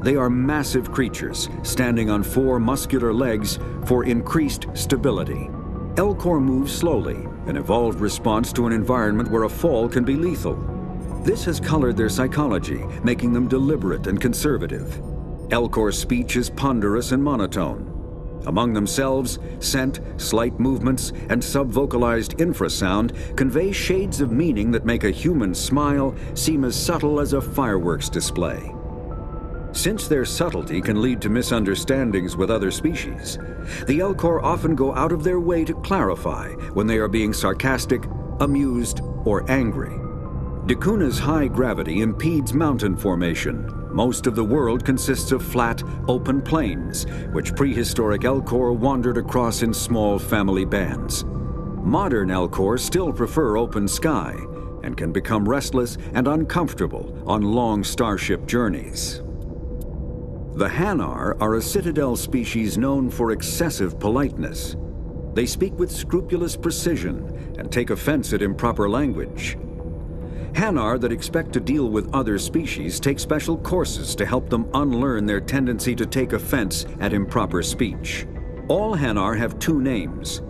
They are massive creatures, standing on 4 muscular legs for increased stability. Elcor move slowly, an evolved response to an environment where a fall can be lethal. This has colored their psychology, making them deliberate and conservative. Elcor's speech is ponderous and monotone. Among themselves, scent, slight movements, and subvocalized infrasound convey shades of meaning that make a human smile seem as subtle as a fireworks display. Since their subtlety can lead to misunderstandings with other species, the Elcor often go out of their way to clarify when they are being sarcastic, amused, or angry. Dacuna's high gravity impedes mountain formation. Most of the world consists of flat, open plains, which prehistoric Elcor wandered across in small family bands. Modern Elcor still prefer open sky and can become restless and uncomfortable on long starship journeys. The Hanar are a Citadel species known for excessive politeness. They speak with scrupulous precision and take offense at improper language. Hanar that expect to deal with other species take special courses to help them unlearn their tendency to take offense at improper speech. All Hanar have two names.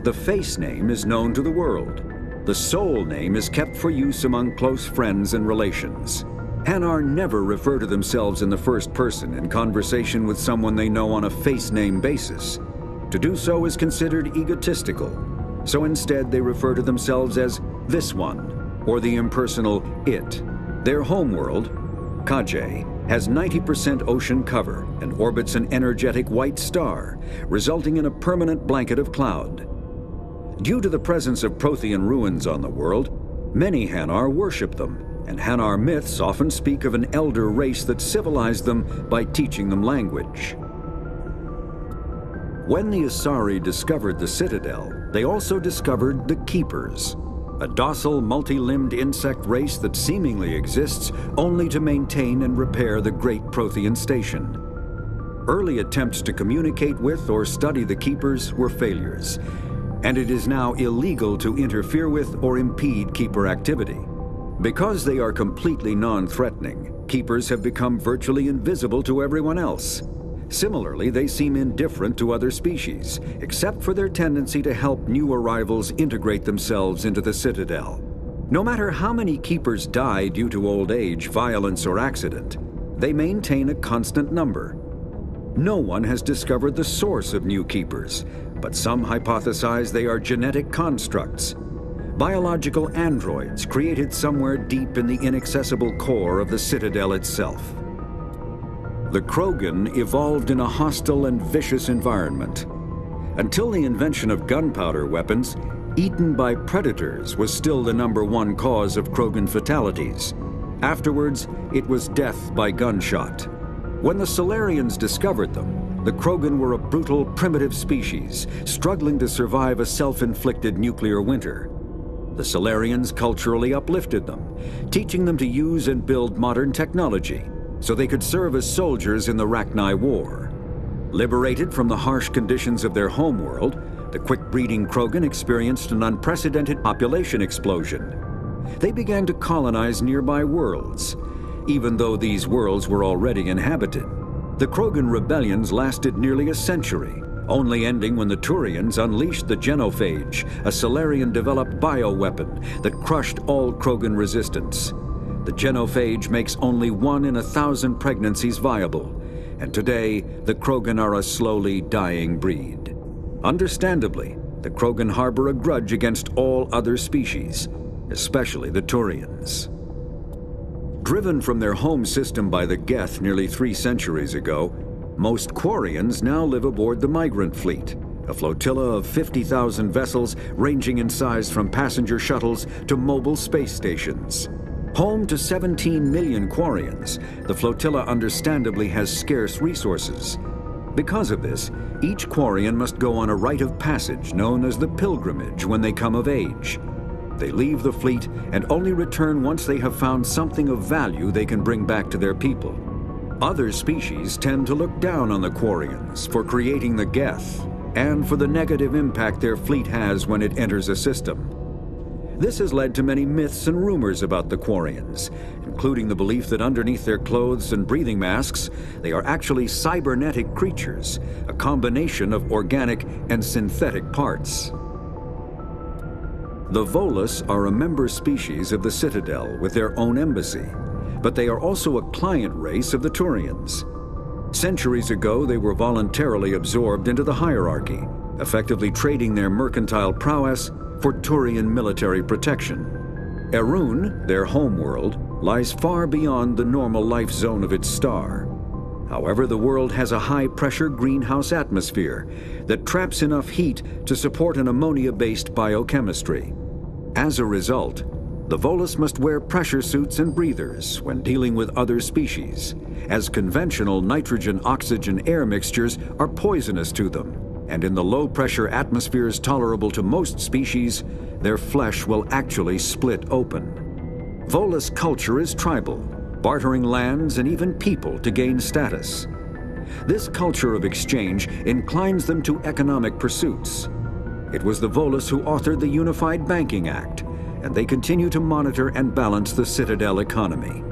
The face name is known to the world. The soul name is kept for use among close friends and relations. Hanar never refer to themselves in the first person in conversation with someone they know on a face name basis. To do so is considered egotistical, so instead they refer to themselves as this one, or the impersonal it. Their homeworld, Kajay, has 90% ocean cover and orbits an energetic white star, resulting in a permanent blanket of cloud. Due to the presence of Prothean ruins on the world, many Hanar worship them, and Hanar myths often speak of an elder race that civilized them by teaching them language. When the Asari discovered the Citadel, they also discovered the Keepers, a docile, multi-limbed insect race that seemingly exists only to maintain and repair the Great Prothean Station. Early attempts to communicate with or study the Keepers were failures, and it is now illegal to interfere with or impede Keeper activity. Because they are completely non-threatening, Keepers have become virtually invisible to everyone else. Similarly, they seem indifferent to other species, except for their tendency to help new arrivals integrate themselves into the Citadel. No matter how many Keepers die due to old age, violence, or accident, they maintain a constant number. No one has discovered the source of new Keepers, but some hypothesize they are genetic constructs, biological androids created somewhere deep in the inaccessible core of the Citadel itself. The Krogan evolved in a hostile and vicious environment. Until the invention of gunpowder weapons, eaten by predators was still the #1 cause of Krogan fatalities. Afterwards, it was death by gunshot. When the Solarians discovered them, the Krogan were a brutal, primitive species, struggling to survive a self-inflicted nuclear winter. The Solarians culturally uplifted them, teaching them to use and build modern technology, so they could serve as soldiers in the Rachni War. Liberated from the harsh conditions of their homeworld, the quick-breeding Krogan experienced an unprecedented population explosion. They began to colonize nearby worlds, even though these worlds were already inhabited. The Krogan rebellions lasted nearly a century, only ending when the Turians unleashed the Genophage, a Solarian-developed bioweapon that crushed all Krogan resistance. The Genophage makes only 1 in 1,000 pregnancies viable, and today the Krogan are a slowly dying breed. Understandably, the Krogan harbor a grudge against all other species, especially the Turians. Driven from their home system by the Geth nearly 3 centuries ago, most Quarians now live aboard the Migrant Fleet, a flotilla of 50,000 vessels ranging in size from passenger shuttles to mobile space stations. Home to 17 million Quarians, the flotilla understandably has scarce resources. Because of this, each Quarian must go on a rite of passage known as the Pilgrimage when they come of age. They leave the fleet and only return once they have found something of value they can bring back to their people. Other species tend to look down on the Quarians for creating the Geth and for the negative impact their fleet has when it enters a system. This has led to many myths and rumors about the Quarians, including the belief that underneath their clothes and breathing masks, they are actually cybernetic creatures, a combination of organic and synthetic parts. The Volus are a member species of the Citadel with their own embassy, but they are also a client race of the Turians. Centuries ago, they were voluntarily absorbed into the hierarchy, effectively trading their mercantile prowess for Turian military protection. Erun, their homeworld, lies far beyond the normal life zone of its star. However, the world has a high-pressure greenhouse atmosphere that traps enough heat to support an ammonia-based biochemistry. As a result, the Volus must wear pressure suits and breathers when dealing with other species, as conventional nitrogen-oxygen-air mixtures are poisonous to them, and in the low-pressure atmospheres tolerable to most species, their flesh will actually split open. Volus culture is tribal, bartering lands and even people to gain status. This culture of exchange inclines them to economic pursuits. It was the Volus who authored the Unified Banking Act, and they continue to monitor and balance the Citadel economy.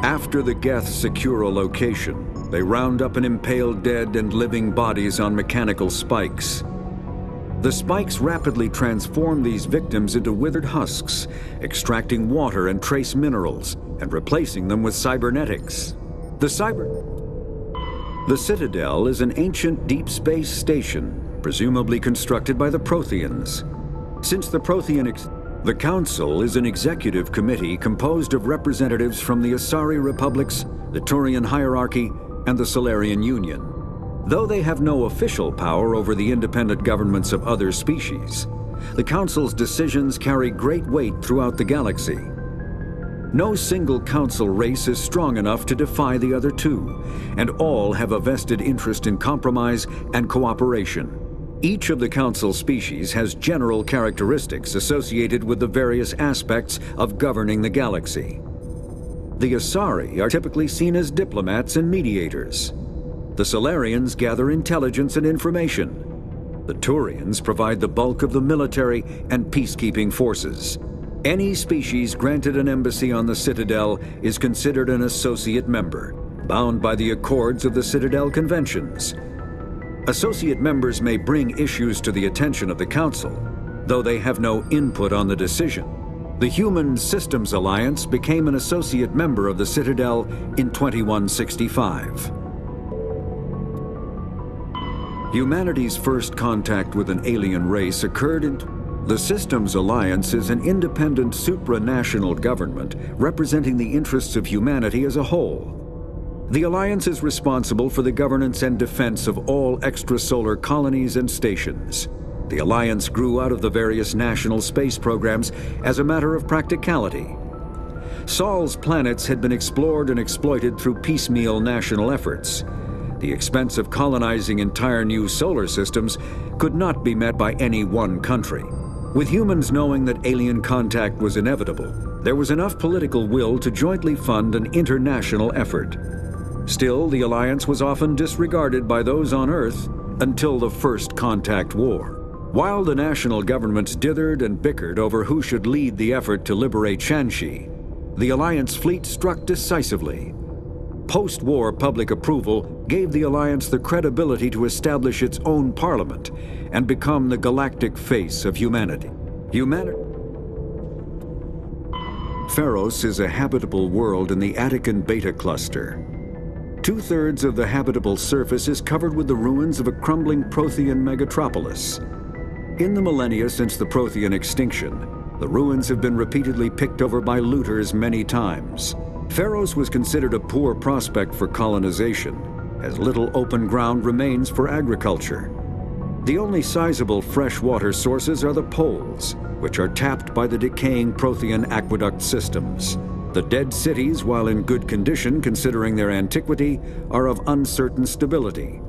After the Geth secure a location, they round up and impale dead and living bodies on mechanical spikes. The spikes rapidly transform these victims into withered husks, extracting water and trace minerals, and replacing them with cybernetics. The Citadel is an ancient deep space station, presumably constructed by the Protheans. Since the the Council is an executive committee composed of representatives from the Asari Republics, the Turian Hierarchy, and the Solarian Union. Though they have no official power over the independent governments of other species, the Council's decisions carry great weight throughout the galaxy. No single Council race is strong enough to defy the other two, and all have a vested interest in compromise and cooperation. Each of the Council species has general characteristics associated with the various aspects of governing the galaxy. The Asari are typically seen as diplomats and mediators. The Solarians gather intelligence and information. The Turians provide the bulk of the military and peacekeeping forces. Any species granted an embassy on the Citadel is considered an associate member, bound by the accords of the Citadel Conventions. Associate members may bring issues to the attention of the Council, though they have no input on the decision. The Human Systems Alliance became an associate member of the Citadel in 2165. Humanity's first contact with an alien race occurred in... The Systems Alliance is an independent supranational government representing the interests of humanity as a whole. The Alliance is responsible for the governance and defense of all extrasolar colonies and stations. The Alliance grew out of the various national space programs as a matter of practicality. Sol's planets had been explored and exploited through piecemeal national efforts. The expense of colonizing entire new solar systems could not be met by any one country. With humans knowing that alien contact was inevitable, there was enough political will to jointly fund an international effort. Still, the Alliance was often disregarded by those on Earth until the First Contact War. While the national governments dithered and bickered over who should lead the effort to liberate Shanxi, the Alliance fleet struck decisively. Post-war public approval gave the Alliance the credibility to establish its own parliament and become the galactic face of humanity. Pharos is a habitable world in the Attican Beta Cluster. 2/3 of the habitable surface is covered with the ruins of a crumbling Prothean megatropolis. In the millennia since the Prothean extinction, the ruins have been repeatedly picked over by looters many times. Pharos was considered a poor prospect for colonization, as little open ground remains for agriculture. The only sizable freshwater sources are the poles, which are tapped by the decaying Prothean aqueduct systems. The dead cities, while in good condition considering their antiquity, are of uncertain stability.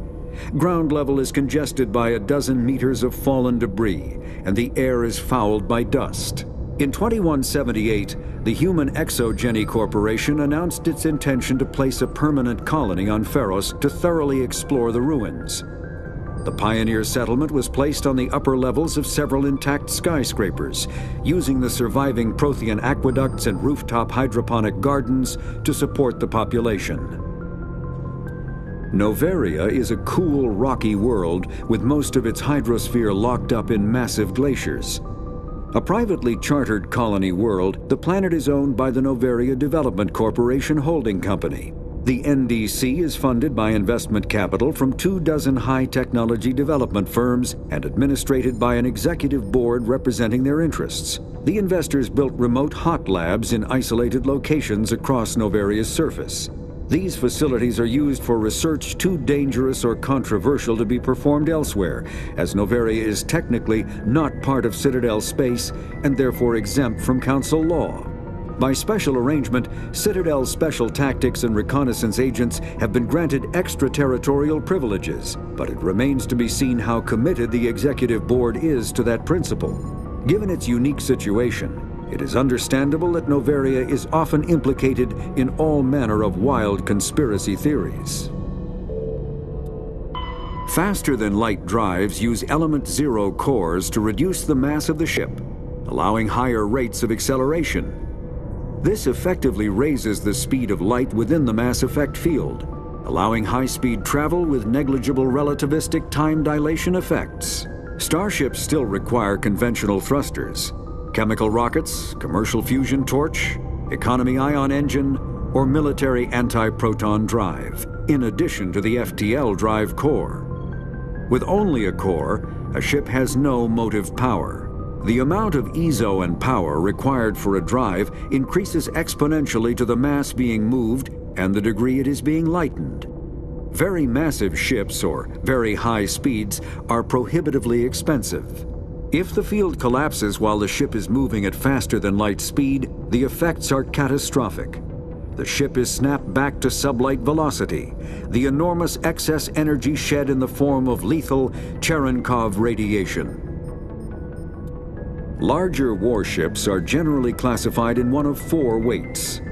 Ground level is congested by a dozen meters of fallen debris, and the air is fouled by dust. In 2178, the Human Exogeny Corporation announced its intention to place a permanent colony on Pharos to thoroughly explore the ruins. The pioneer settlement was placed on the upper levels of several intact skyscrapers, using the surviving Prothean aqueducts and rooftop hydroponic gardens to support the population. Noveria is a cool, rocky world with most of its hydrosphere locked up in massive glaciers. A privately chartered colony world, the planet is owned by the Noveria Development Corporation Holding Company. The NDC is funded by investment capital from 24 high-technology development firms and administrated by an executive board representing their interests. The investors built remote hot labs in isolated locations across Noveria's surface. These facilities are used for research too dangerous or controversial to be performed elsewhere, as Noveria is technically not part of Citadel space and therefore exempt from Council law. By special arrangement, Citadel's special tactics and reconnaissance agents have been granted extraterritorial privileges, but it remains to be seen how committed the Executive Board is to that principle. Given its unique situation, it is understandable that Noveria is often implicated in all manner of wild conspiracy theories. Faster-than-light drives use element zero cores to reduce the mass of the ship, allowing higher rates of acceleration. This effectively raises the speed of light within the mass effect field, allowing high-speed travel with negligible relativistic time dilation effects. Starships still require conventional thrusters, chemical rockets, commercial fusion torch, economy ion engine, or military anti-proton drive, in addition to the FTL drive core. With only a core, a ship has no motive power. The amount of EZO and power required for a drive increases exponentially to the mass being moved and the degree it is being lightened. Very massive ships, or very high speeds, are prohibitively expensive. If the field collapses while the ship is moving at faster than light speed, the effects are catastrophic. The ship is snapped back to sublight velocity, the enormous excess energy shed in the form of lethal Cherenkov radiation. Larger warships are generally classified in one of 4 weights.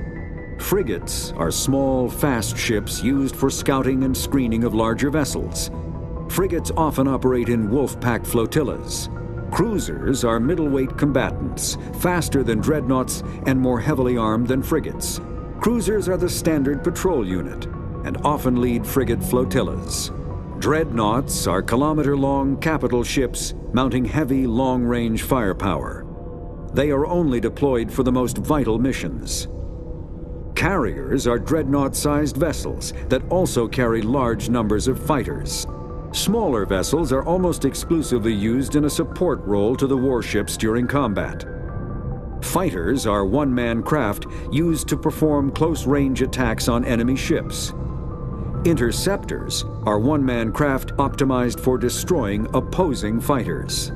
Frigates are small, fast ships used for scouting and screening of larger vessels. Frigates often operate in wolf pack flotillas. Cruisers are middleweight combatants, faster than dreadnoughts and more heavily armed than frigates. Cruisers are the standard patrol unit and often lead frigate flotillas. Dreadnoughts are kilometer-long capital ships mounting heavy, long-range firepower. They are only deployed for the most vital missions. Carriers are dreadnought-sized vessels that also carry large numbers of fighters. Smaller vessels are almost exclusively used in a support role to the warships during combat. Fighters are one-man craft used to perform close-range attacks on enemy ships. Interceptors are one-man craft optimized for destroying opposing fighters.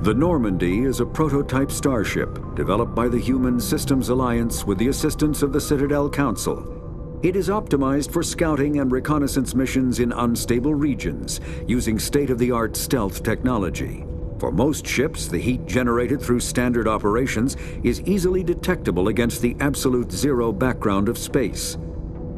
The Normandy is a prototype starship developed by the Human Systems Alliance with the assistance of the Citadel Council. It is optimized for scouting and reconnaissance missions in unstable regions using state-of-the-art stealth technology. For most ships, the heat generated through standard operations is easily detectable against the absolute zero background of space.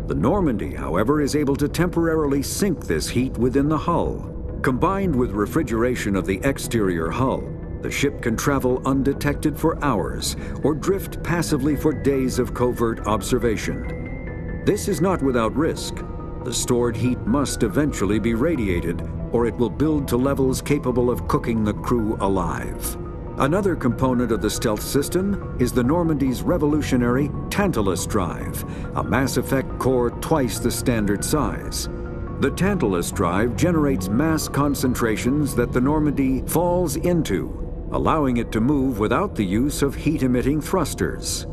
The Normandy, however, is able to temporarily sink this heat within the hull. Combined with refrigeration of the exterior hull, the ship can travel undetected for hours or drift passively for days of covert observation. This is not without risk. The stored heat must eventually be radiated, or it will build to levels capable of cooking the crew alive. Another component of the stealth system is the Normandy's revolutionary Tantalus drive, a Mass Effect core twice the standard size. The Tantalus drive generates mass concentrations that the Normandy falls into, allowing it to move without the use of heat-emitting thrusters.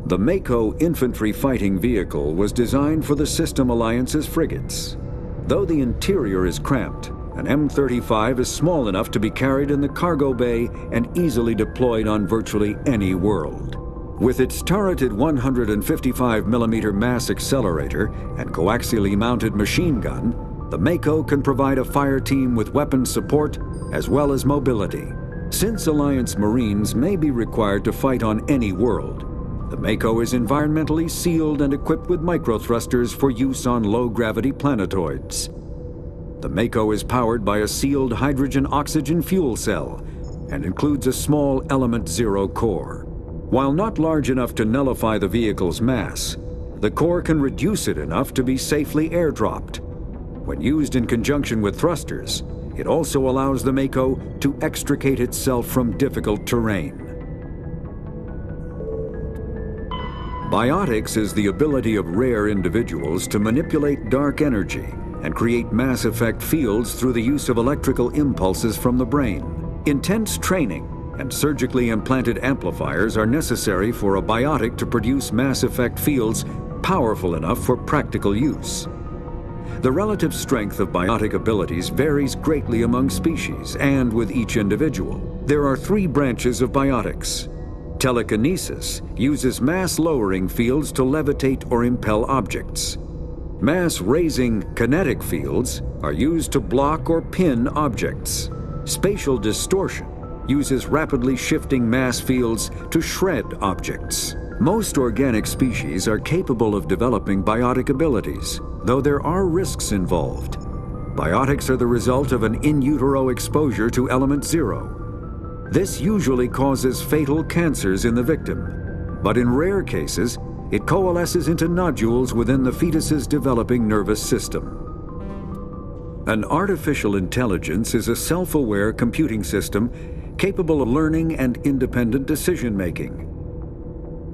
The Mako infantry fighting vehicle was designed for the System Alliance's frigates. Though the interior is cramped, an M35 is small enough to be carried in the cargo bay and easily deployed on virtually any world. With its turreted 155mm mass accelerator and coaxially mounted machine gun, the Mako can provide a fire team with weapon support as well as mobility. Since Alliance Marines may be required to fight on any world, the Mako is environmentally sealed and equipped with microthrusters for use on low-gravity planetoids. The Mako is powered by a sealed hydrogen-oxygen fuel cell and includes a small Element Zero core. While not large enough to nullify the vehicle's mass, the core can reduce it enough to be safely airdropped. When used in conjunction with thrusters, it also allows the Mako to extricate itself from difficult terrain. Biotics is the ability of rare individuals to manipulate dark energy and create mass effect fields through the use of electrical impulses from the brain. Intense training and surgically implanted amplifiers are necessary for a biotic to produce mass effect fields powerful enough for practical use. The relative strength of biotic abilities varies greatly among species and with each individual. There are 3 branches of biotics. Telekinesis uses mass-lowering fields to levitate or impel objects. Mass-raising kinetic fields are used to block or pin objects. Spatial distortion uses rapidly shifting mass fields to shred objects. Most organic species are capable of developing biotic abilities, though there are risks involved. Biotics are the result of an in utero exposure to Element Zero. This usually causes fatal cancers in the victim, but in rare cases, it coalesces into nodules within the fetus's developing nervous system. An artificial intelligence is a self-aware computing system capable of learning and independent decision-making.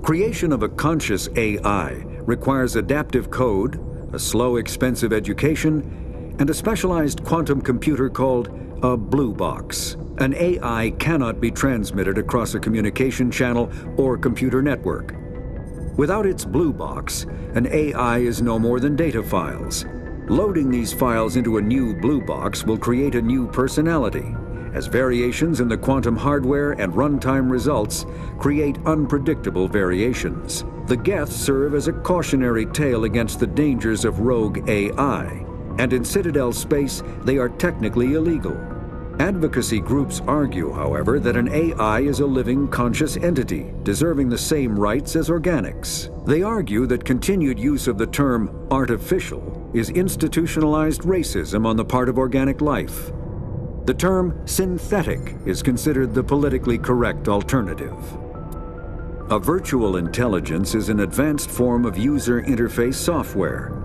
Creation of a conscious AI requires adaptive code, a slow, expensive education, and a specialized quantum computer called a blue box. An AI cannot be transmitted across a communication channel or computer network. Without its blue box, an AI is no more than data files. Loading these files into a new blue box will create a new personality, as variations in the quantum hardware and runtime results create unpredictable variations. The Geth serve as a cautionary tale against the dangers of rogue AI, and in Citadel space, they are technically illegal. Advocacy groups argue, however, that an AI is a living, conscious entity, deserving the same rights as organics. They argue that continued use of the term artificial is institutionalized racism on the part of organic life. The term synthetic is considered the politically correct alternative. A virtual intelligence is an advanced form of user interface software.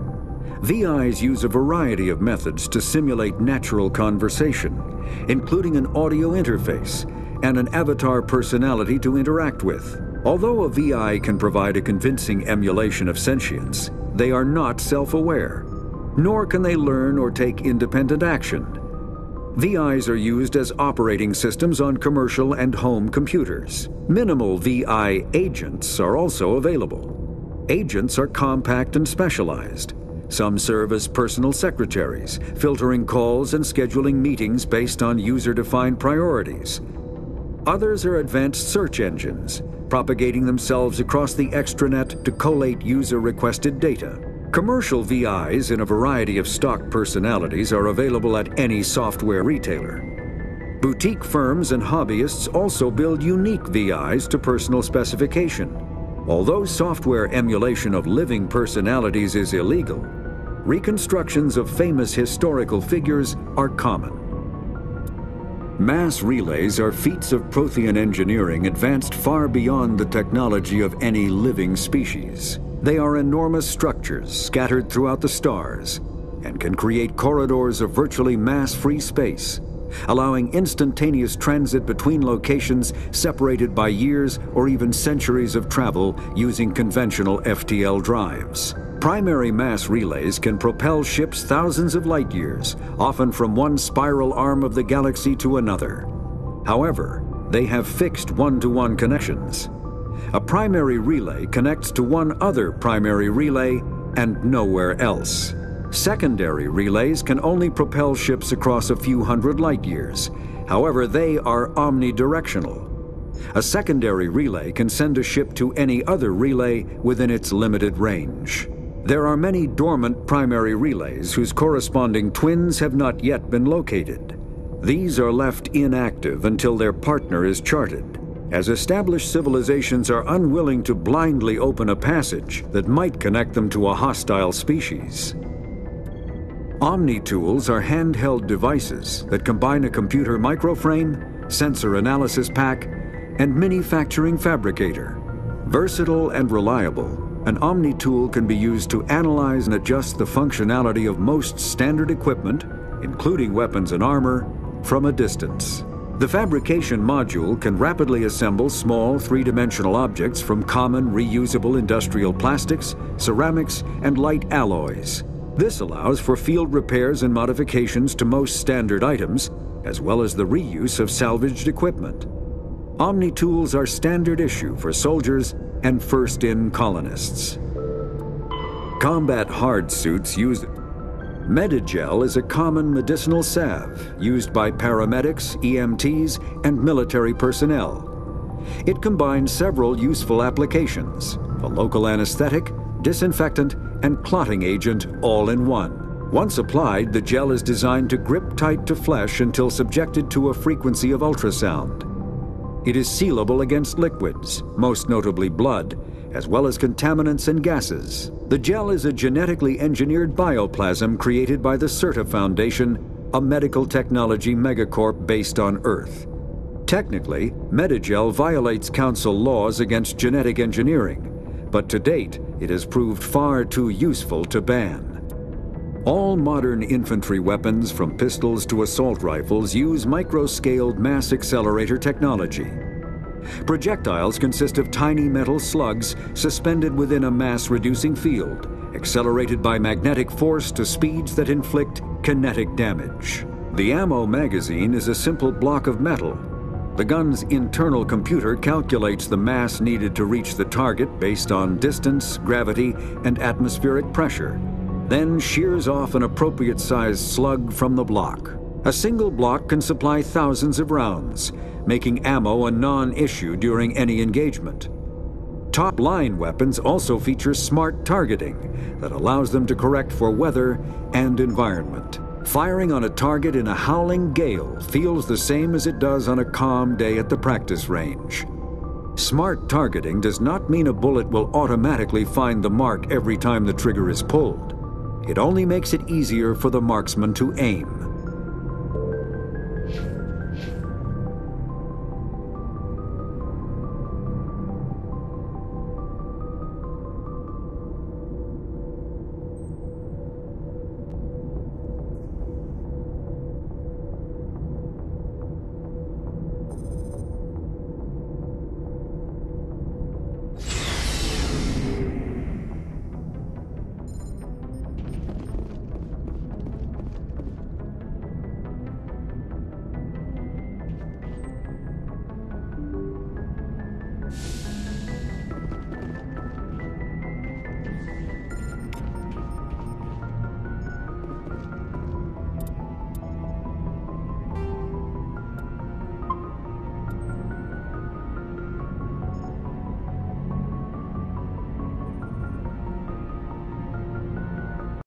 VIs use a variety of methods to simulate natural conversation, including an audio interface and an avatar personality to interact with. Although a VI can provide a convincing emulation of sentience, they are not self-aware, nor can they learn or take independent action. VIs are used as operating systems on commercial and home computers. Minimal VI agents are also available. Agents are compact and specialized. Some serve as personal secretaries, filtering calls and scheduling meetings based on user-defined priorities. Others are advanced search engines, propagating themselves across the extranet to collate user-requested data. Commercial VIs in a variety of stock personalities are available at any software retailer. Boutique firms and hobbyists also build unique VIs to personal specification. Although software emulation of living personalities is illegal, reconstructions of famous historical figures are common. Mass relays are feats of Prothean engineering advanced far beyond the technology of any living species. They are enormous structures scattered throughout the stars and can create corridors of virtually mass-free space, allowing instantaneous transit between locations separated by years or even centuries of travel using conventional FTL drives. Primary mass relays can propel ships thousands of light years, often from one spiral arm of the galaxy to another. However, they have fixed one-to-one connections. A primary relay connects to one other primary relay and nowhere else. Secondary relays can only propel ships across a few hundred light years. However, they are omnidirectional. A secondary relay can send a ship to any other relay within its limited range. There are many dormant primary relays whose corresponding twins have not yet been located. These are left inactive until their partner is charted, as established civilizations are unwilling to blindly open a passage that might connect them to a hostile species. Omni-tools are handheld devices that combine a computer microframe, sensor analysis pack, and manufacturing fabricator. Versatile and reliable, an Omni-tool can be used to analyze and adjust the functionality of most standard equipment, including weapons and armor, from a distance. The fabrication module can rapidly assemble small three-dimensional objects from common reusable industrial plastics, ceramics, and light alloys. This allows for field repairs and modifications to most standard items, as well as the reuse of salvaged equipment. Omni-tools are standard issue for soldiers and first-in colonists. Combat hard suits use Medigel is a common medicinal salve used by paramedics, EMTs, and military personnel. It combines several useful applications: a local anesthetic, disinfectant, and clotting agent all in one. Once applied, the gel is designed to grip tight to flesh until subjected to a frequency of ultrasound. It is sealable against liquids, most notably blood, as well as contaminants and gases. The gel is a genetically engineered bioplasm created by the CERTA Foundation, a medical technology megacorp based on Earth. Technically, Medigel violates Council laws against genetic engineering, but to date it has proved far too useful to ban. All modern infantry weapons, from pistols to assault rifles, use micro-scaled mass accelerator technology. Projectiles consist of tiny metal slugs suspended within a mass-reducing field, accelerated by magnetic force to speeds that inflict kinetic damage. The ammo magazine is a simple block of metal. The gun's internal computer calculates the mass needed to reach the target based on distance, gravity, and atmospheric pressure, then shears off an appropriate-sized slug from the block. A single block can supply thousands of rounds, making ammo a non-issue during any engagement. Top-line weapons also feature smart targeting that allows them to correct for weather and environment. Firing on a target in a howling gale feels the same as it does on a calm day at the practice range. Smart targeting does not mean a bullet will automatically find the mark every time the trigger is pulled. It only makes it easier for the marksman to aim.